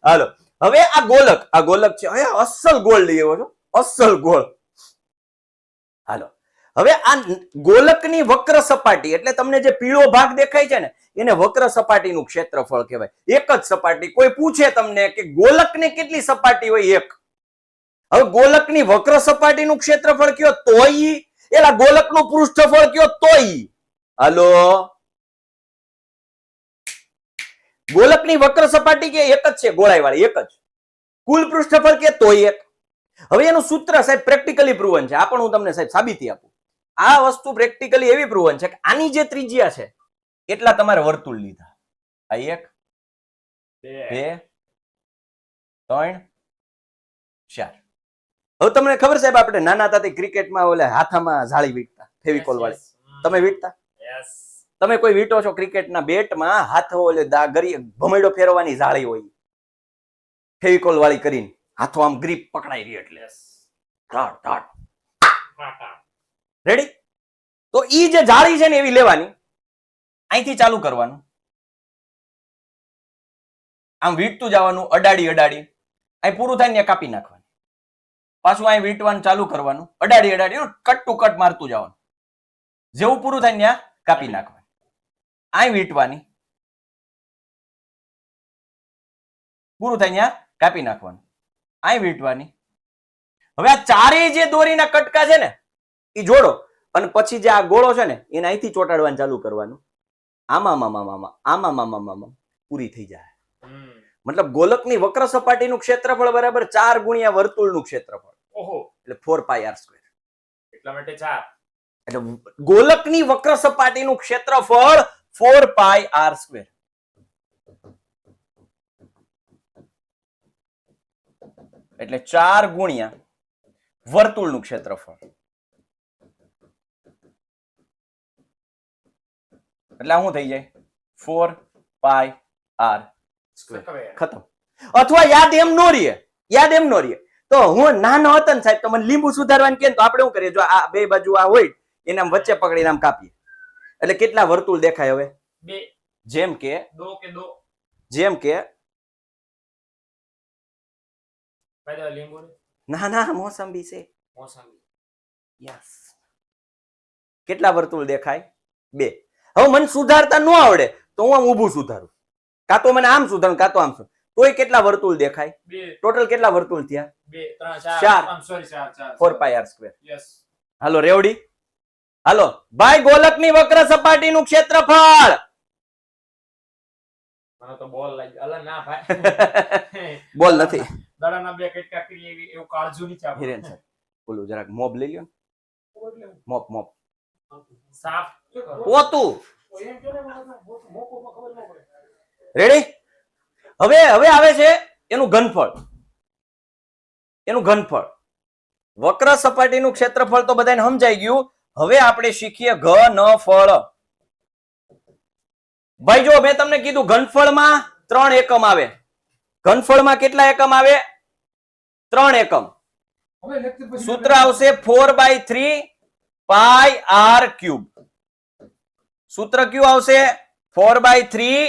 હાલો હવે આ ગોલક છે. હવે અસલ ગોળ લઈ આવ્યો છો. અસલ ગોળ. હાલો હવે આ ગોલકની વક્ર સપાટી એટલે તમને જે પીળો ભાગ દેખાય છે ને એને વક્ર સપાટીનું ક્ષેત્રફળ કહેવાય. એક જ સપાટી. કોઈ પૂછે તમને કે ગોલકની કેટલી સપાટી હોય? એક. હવે ગોલકની વક્ર સપાટીનું ક્ષેત્રફળ કયો તોય એલા ગોલકનું પૃષ્ઠફળ કયો તોય. હાલો ગોલકની વક્ર સપાટી કે એક જ છે ગોળાઈ એક જ. કુલ પૃષ્ઠફળ કે તોય એક. હવે એનું સૂત્ર સાહેબ પ્રેક્ટિકલી પ્રૂવન છે. આ પણ હું તમને સાહેબ સાબિતી આપું. આ વસ્તુ પ્રેક્ટિકલી એવી પ્રૂવન છે કે આની જે ત્રિજ્યા છે એટલા તમારે વર્તુળ લીધા. આ 1 2 3 4. હવે તમને ખબર સાહેબ આપણે નાના હતા તે ક્રિકેટમાં ઓલે હાથામાં જાળી વીટતા ફેવિકોલ વાળી. તમે વીટતા? યસ તમે કોઈ વીટો છો ક્રિકેટના બેટમાં હાથ ઓલે ભમેડો ફેરવવાની જાળી હોય ફેવિકોલ વાળી કરીને હાથો આમ ગ્રીપ પકડાઈ રહી એટલે યસ ધાડ ધાડ. હા રેડી? તો ઈ જે જાળી છે ને એવી લેવાની. અહીંથી ચાલુ કરવાનું. આમ વીટતું જવાનું અડાડી અહીં પૂરું થાય ને કાપી નાખવાનું. પાછું અહીં વીટવાનું ચાલુ કરવાનું અડાડી કટ ટુ કટ મારતું જવાનું. જેવું પૂરું થાય ત્યાં કાપી નાખવાનું. અહીં વીટવાની પૂરું થાય ત્યાં કાપી નાખવાનું. અહીં વીટવાની. હવે આ ચારેય જે દોરીના કટકા છે ને એ જોડો અને પછી જે આ ગોળો છે ને એને અહીંથી ચોટાડવાનું ચાલુ કરવાનું. આમાં પૂરી થઈ જાય. મતલબ ગોલકની વક્ર સપાટીનું ક્ષેત્રફળ બરાબર 4 ગુણ્યા વર્તુળનું ક્ષેત્રફળ. ઓહો એટલે 4 પાય આર સ્ક્વેર. એટલા માટે 4. એટલે ગોલકની વક્ર સપાટીનું ક્ષેત્રફળ 4 પાય આર સ્ક્વેર. એટલે 4 ગુણ્યા વર્તુળનું ક્ષેત્રફળ. એટલે શું થઈ જાય? 4 પાય આર સ્ક્વેર. ખતમ. અથવા યાદ એમ નો રહીએ તો હું નાનો હતો ને સાહેબ તો મને લીંબુ સુધારવાનું કે તો આપણે શું કરીએ? જો આ બે બાજુ આ હોય એને આમ વચ્ચે પકડીને આમ કાપીએ એટલે કેટલા વર્તુળ દેખાય? હવે 2 જેમ કે 2 ભાઈ લીંબુ ના મોસંબી છે. મોસંબી યસ. કેટલા વર્તુળ દેખાય? 2. હવે મને સુધારતા ન આવડે તો હું આમ ઊભું સુધારું. કાં તો મને આમ સુધારું કાં તો આમ સુધારું. તોય કેટલા વર્તુળ દેખાય? 2 ટોટલ કેટલા વર્તુળ થયા? 2 3 ચાર. 4 sorry 4 4 pi R square. Yes હાલો રેવડી. હાલો ભાઈ ગોલકની વક્ર સપાટીનું ક્ષેત્રફળ. મને તો બોલ લાગી. અલા ના ભાઈ બોલ નથી. દડાના 2 કટકા કરી એવી એવું કાળજુ ની ચાપ. હિરેન સર બોલું જરાક મોબ લઈ લ્યો ને. મોપ સાફ પોતું. એમ કે ને મોકો ખબર ન પડે. રેડી? હવે આવે છે એનું ઘનફળ. વક્ર સપાટીનું ક્ષેત્રફળ તો બધાને સમજાઈ ગયું. હવે આપણે શીખીએ ઘનફળ. ભાઈ જો મેં તમને કીધું ઘનફળમાં 3 એકમ આવે. ઘનફળમાં કેટલા એકમ આવે? 3 એકમ. હવે લેક્ચર પછી સૂત્ર આવશે 4/3 પાય આર ક્યુબ. સૂત્ર કયું આવશે? 4/3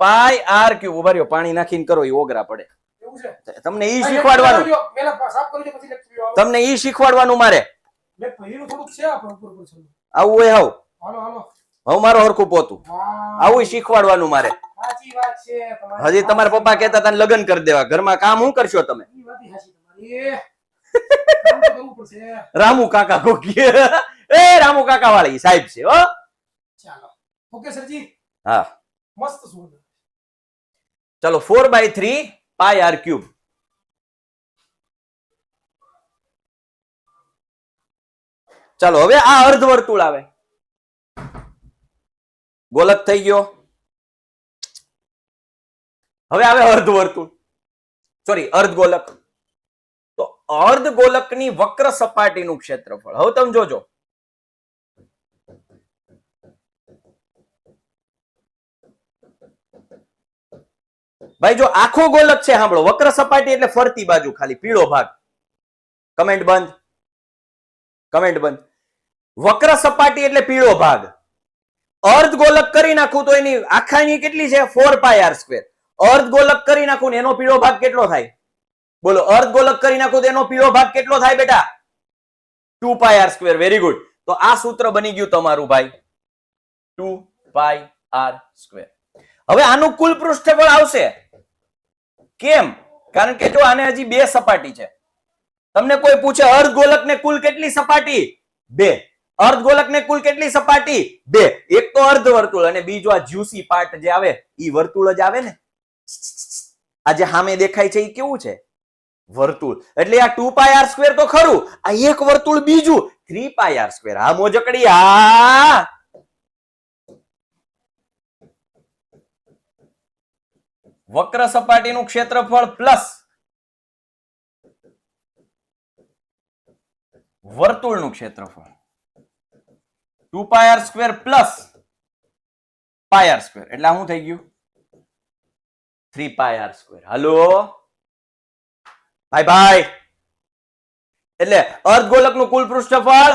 પાય આર ક્યુબ. ઉભા રહ્યો પાણી નાખીને કરો એ ઓગરા પડે. એવું છે. તમને ઈ શીખવાડવાનું. પહેલા સાફ કરજો પછી લેક્ચર આવો. તમને ઈ શીખવાડવાનું મારે. મેં પહેલું થોડુંક છે આ પર ઉપર છે. આવું હોય હાવ હાલો હાલો હવે મારો હરખું પોતું વાહ આવું શીખવાડવાનું મારે સાચી વાત છે તમારી હજી તમારા પપ્પા કહેતા હતા ને લગ્ન કરી દેવા ઘરમાં કામ શું કરશો તમે ઈ વાત ઈ હાચી તમારી કામ તો કરવું પડશે રામુ કાકા કોકી એ રામુ કાકા વાળી સાહેબ છે હો ચાલો ઓકે સરજી હા મસ્ત સુંદર ચલો 4/3 પાઈ આર ક્યુબ ચાલો હવે આ અર્ધવર્તુળ આવે ગોલક થઈ ગયો હવે આવે અર્ધવર્તુળ સોરી અર્ધગોલક તો અર્ધગોલકની વક્ર સપાટીનું ક્ષેત્રફળ હવે તમે જોજો ભાઈ જો આખો ગોલક છે સાંભળો વક્ર સપાટી એટલે ફરતી બાજુ ખાલી પીળો ભાગ કમેન્ટ બંધ કમેન્ટ બંધ વક્ર સપાટી એટલે પીળો ભાગ અર્ધગોલક કરી નાખું તો એની આખાની કેટલી છે 4 પાઈ આર સ્ક્વેર અર્ધગોલક કરી નાખું ને એનો પીળો ભાગ કેટલો થાય બોલો અર્ધગોલક કરી નાખું તો એનો પીળો ભાગ કેટલો થાય બેટા 2 pi R square very good તો આ સૂત્ર બની ગયું તમારું ભાઈ 2 પાઈ આર સ્ક્વેર હવે આનું કુલ પૃષ્ઠફળ આવશે કેમ કારણ કે જો આને હજી બે સપાટી છે તમને કોઈ પૂછે અર્ધગોલકને કુલ કેટલી સપાટી બે અર્ધગોલકને કુલ કેટલી સપાટી બે એક તો અર્ધવર્તુળ અને બીજો આ જ્યુસી પાર્ટ જે આવે ઈ વર્તુળ જ આવે ને આ જે સામે દેખાય છે ઈ કેવું છે વર્તુળ એટલે આ 2 પાઈ આર સ્ક્વેર તો ખરું આ એક વર્તુળ બીજું 3 પાઈ આર સ્ક્વેર આ મોજકડી આ વક્ર સપાટીનું ક્ષેત્રફળ પ્લસ વર્તુળનું ક્ષેત્રફળ 2 pi R square plus pi R square એટલે શું થઈ ગયું 3 પાઈ આર સ્ક્વેર હાલો ભાઈ ભાઈ એટલે અર્ધગોલકનું કુલ પૃષ્ઠફળ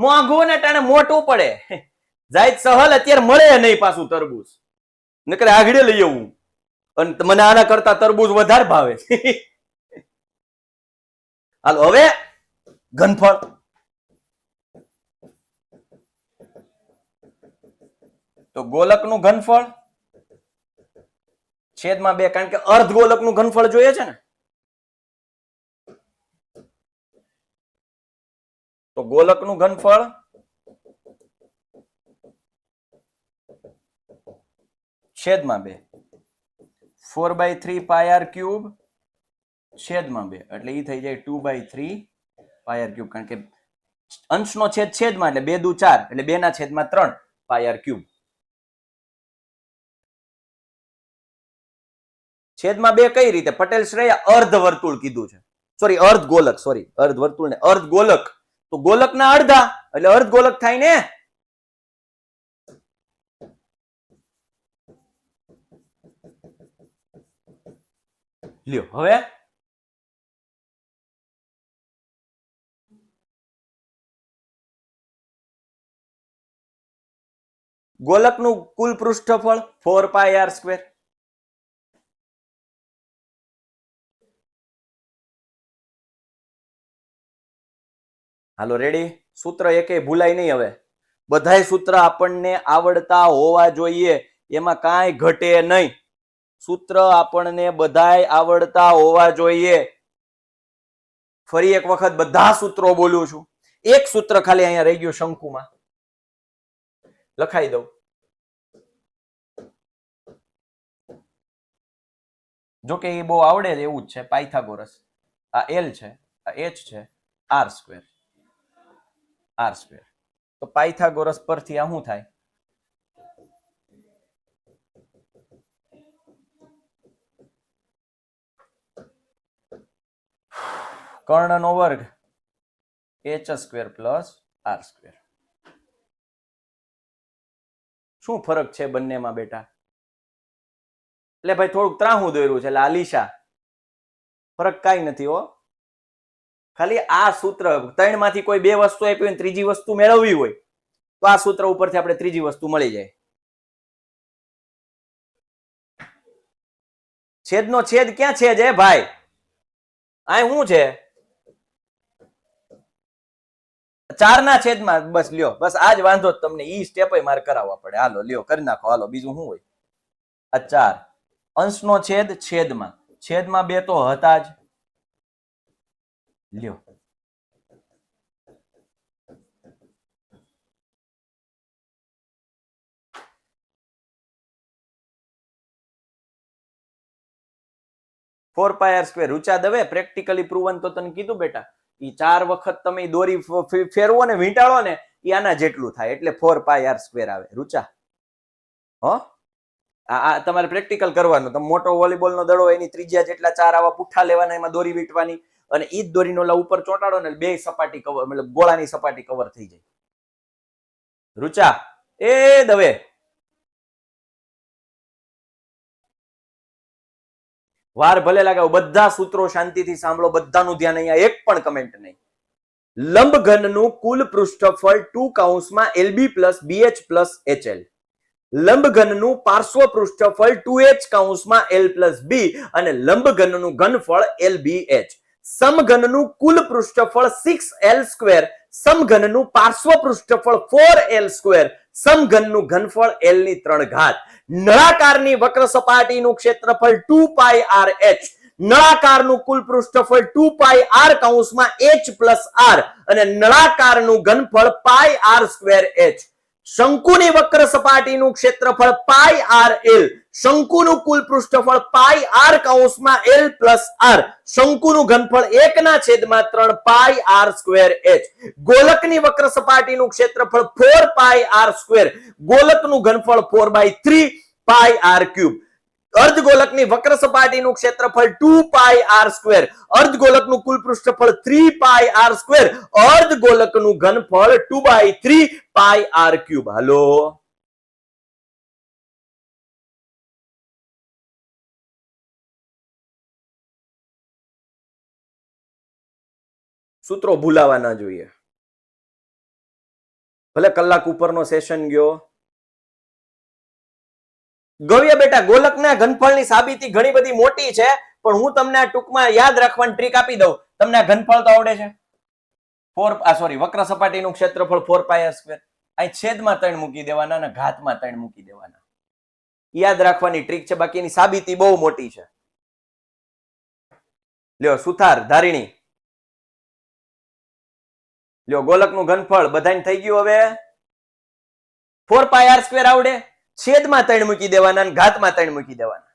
મોંઘું ને ટાણે મોટું પડે જાય સહલ અત્યારે મળે નહીં પાછું તરબૂચ નકર આગળ લઈ આવું અને મને આના કરતા તરબૂચ વધારે ભાવે હાલો હવે ઘનફળ તો ગોલકનું ઘનફળ છેદમાં 2 કારણ કે અર્ધગોલકનું ઘનફળ જોઈએ છે ને તો ગોલકનું ઘનફળ છેદમાં 2 4/3 પાઈ આર ક્યુબ છેદમાં 2 એટલે ઈ થઈ જાય 2/3 પાઈ આર ક્યુબ કારણ કે અંશનો છેદ છેદમાં એટલે 2 દુ 4 એટલે 2 ના છેદમાં 3 પાઈ આર ક્યુબ છેદમાં 2 કઈ રીતે પટેલ શ્રેયા અર્ધવર્તુળ કીધું છે સોરી અર્ધગોલક સોરી અર્ધવર્તુળ ને અર્ધગોલક તો ગોલકના અડધા એટલે અર્ધગોલક થાય ને લ્યો હવે ગોલકનું કુલ પૃષ્ઠફળ 4 પાઈ આર સ્ક્વેર હાલો રેડી સૂત્ર એકે ભૂલાય નહીં હવે બધાય સૂત્ર આપણને આવડતા હોવા જોઈએ એમાં કાંઈ ઘટે નહીં સૂત્ર આપણને બધાય આવડતા હોવા જોઈએ ફરી એક વખત બધા સૂત્રો બોલું છું એક સૂત્ર ખાલી અહીંયા રહી ગયું શંકુમાં લખાઈ દઉં જો કે એ બહુ આવડે જ એવું જ છે પાયથાગોરસ આ એલ છે આ એચ છે આર સ્ક્વેર તો પાયથાગોરસ પરથી આ શું થાય કર્ણનો વર્ગ H square plus R square શું ફરક છે બંનેમાં બેટા એટલે ભાઈ થોડુંક ત્રાહું દોર્યું છે એટલે આલીશા ફરક કાંઈ નથી હો ખાલી આ સૂત્ર 3 માંથી કોઈ 2 વસ્તુ આપી હોય ત્રીજી વસ્તુ મેળવવી હોય તો આ સૂત્ર ઉપરથી આપણે ત્રીજી વસ્તુ મળી જાય છેદનો છેદ ક્યાં છે જે ભાઈ આ શું છે 4 ના છેદમાં બસ લ્યો, બસ આજ વાંધો જ તમને, ઈ સ્ટેપ મારે કરાવવા પડે. હાલો લ્યો કરી નાખો, હાલો બીજું શું હોય. આ 4 અંશનો છેદ છેદમાં, છેદમાં 2 તો હતા જ. લ્યો ફોર પાય આર સ્ક્વેર. ઊંચા દવે પ્રેક્ટિકલી પ્રૂવન તો તને કીધું બેટા, ઈ 4 વખત તમે દોરી ફેરવો ને વીંટાળો ને ઈ આના જેટલું થાય, એટલે 4 પાય આર સ્ક્વેર આવે. રૂચા હો, આ તમારે પ્રેક્ટિકલ કરવાનું. તમે મોટો વોલીબોલ નો દડો, એની ત્રિજ્યા જેટલા 4 આવા પુઠ્ઠા લેવાના, એમાં દોરી વીંટવાની, અને ઈ જ દોરીનો ઓલા ઉપર ચોંટાડો ને બે સપાટી કવર, મતલબ ગોળાની સપાટી કવર થઈ જાય. રૂચા એ દવે વાર ભલે લાગાવ, બધા સૂત્રો શાંતિથી સાંભળો, બધાનું ધ્યાન. અહીંયા એક પણ કમેન્ટ નહીં. લંબઘનનું કુલ પૃષ્ઠફળ 2 કૌંસમાં LB plus BH plus HL. લંબઘનનું પાર્શ્વ પૃષ્ઠફળ 2H કૌંસમાં L પ્લસ B અને લંબઘનનું ઘનફળ LBH. સમઘનનું કુલ પૃષ્ઠફળ 6L સ્ક્વેર, સમઘનનું પાર્શ્વ પૃષ્ઠફળ 4L સ્ક્વેર, સમઘનનું ઘનફળ L ની 3 ઘાત. નળાકારની વક્ર સપાટીનું ક્ષેત્રફળ 2 પાય RH. નળાકારનું કુલ પૃષ્ઠફળ 2 પાય r કૌંસમાં h પ્લસ r અને નળાકારનું ઘનફળ પાય r સ્ક્વેર h. શંકુની વક્ર સપાટીનું ક્ષેત્રફળ પાય r l. શંકુનું કુલ પૃષ્ઠફળ પાય r કૌંસમાં l પ્લસ r. શંકુનું ઘનફળ 1/3 પાય r સ્ક્વેર h. ગોલકની વક્ર સપાટીનું ક્ષેત્રફળ 4 પાય r સ્ક્વેર. ગોલકનું ઘનફળ 4/3 પાય r ક્યુબ. અર્ધગોલકની વક્ર સપાટીનું ક્ષેત્રફળ 2 પાય r સ્ક્વેર. અર્ધગોલકનું કુલ પૃષ્ઠફળ 3 પાય r સ્ક્વેર. અર્ધગોલકનું ઘનફળ 2/3 પાય r ક્યુબ. હાલો સૂત્રો ભૂલાવા ના જોઈએ. ભલે કલાક ઉપરનો સેશન ગયો. ગવ્ય બેટા, ગોલકના ઘનફળની સાબિતી ઘણી બધી મોટી છે, પણ હું તમને આ ટૂંકમાં યાદ રાખવાની ટ્રીક આપી દઉં. તમને આ ઘનફળ તો આવડે છે. વક્ર સપાટીનું ક્ષેત્રફળ 4 પાય સ્ક્વેર. અહીં છેદમાં 3 મૂકી દેવાના અને ઘાતમાં 3 મૂકી દેવાના. યાદ રાખવાની ટ્રીક છે, બાકી એની સાબિતી બહુ મોટી છે. લ્યો સુથાર ધારીણી, લ્યો ગોલકનું ઘનફળ બધાને થઈ ગયું. હવે 4 પાય r સ્ક્વેર આવડે, છેદમાં 3 મૂકી દેવાના અને ઘાતમાં 3 મૂકી દેવાના.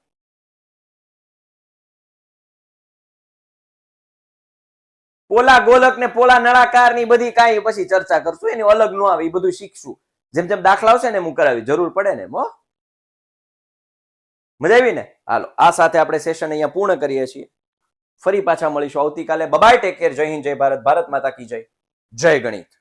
પોલા ગોલક ને પોલા નળાકાર ની બધી કાંઈ પછી ચર્ચા કરશું, એની અલગ નો આવે, એ બધું શીખશું. જેમ જેમ દાખલા આવશે ને હું કરાવી, જરૂર પડે ને. મજા આવી ને? હાલો આ સાથે આપણે સેશન અહીંયા પૂર્ણ કરીએ છીએ. ફરી પાછા મળીશું આવતીકાલે. Bye, take care. જય હિન્દ, જય ભારત. ભારત માતા કી જય. જય ગણિત.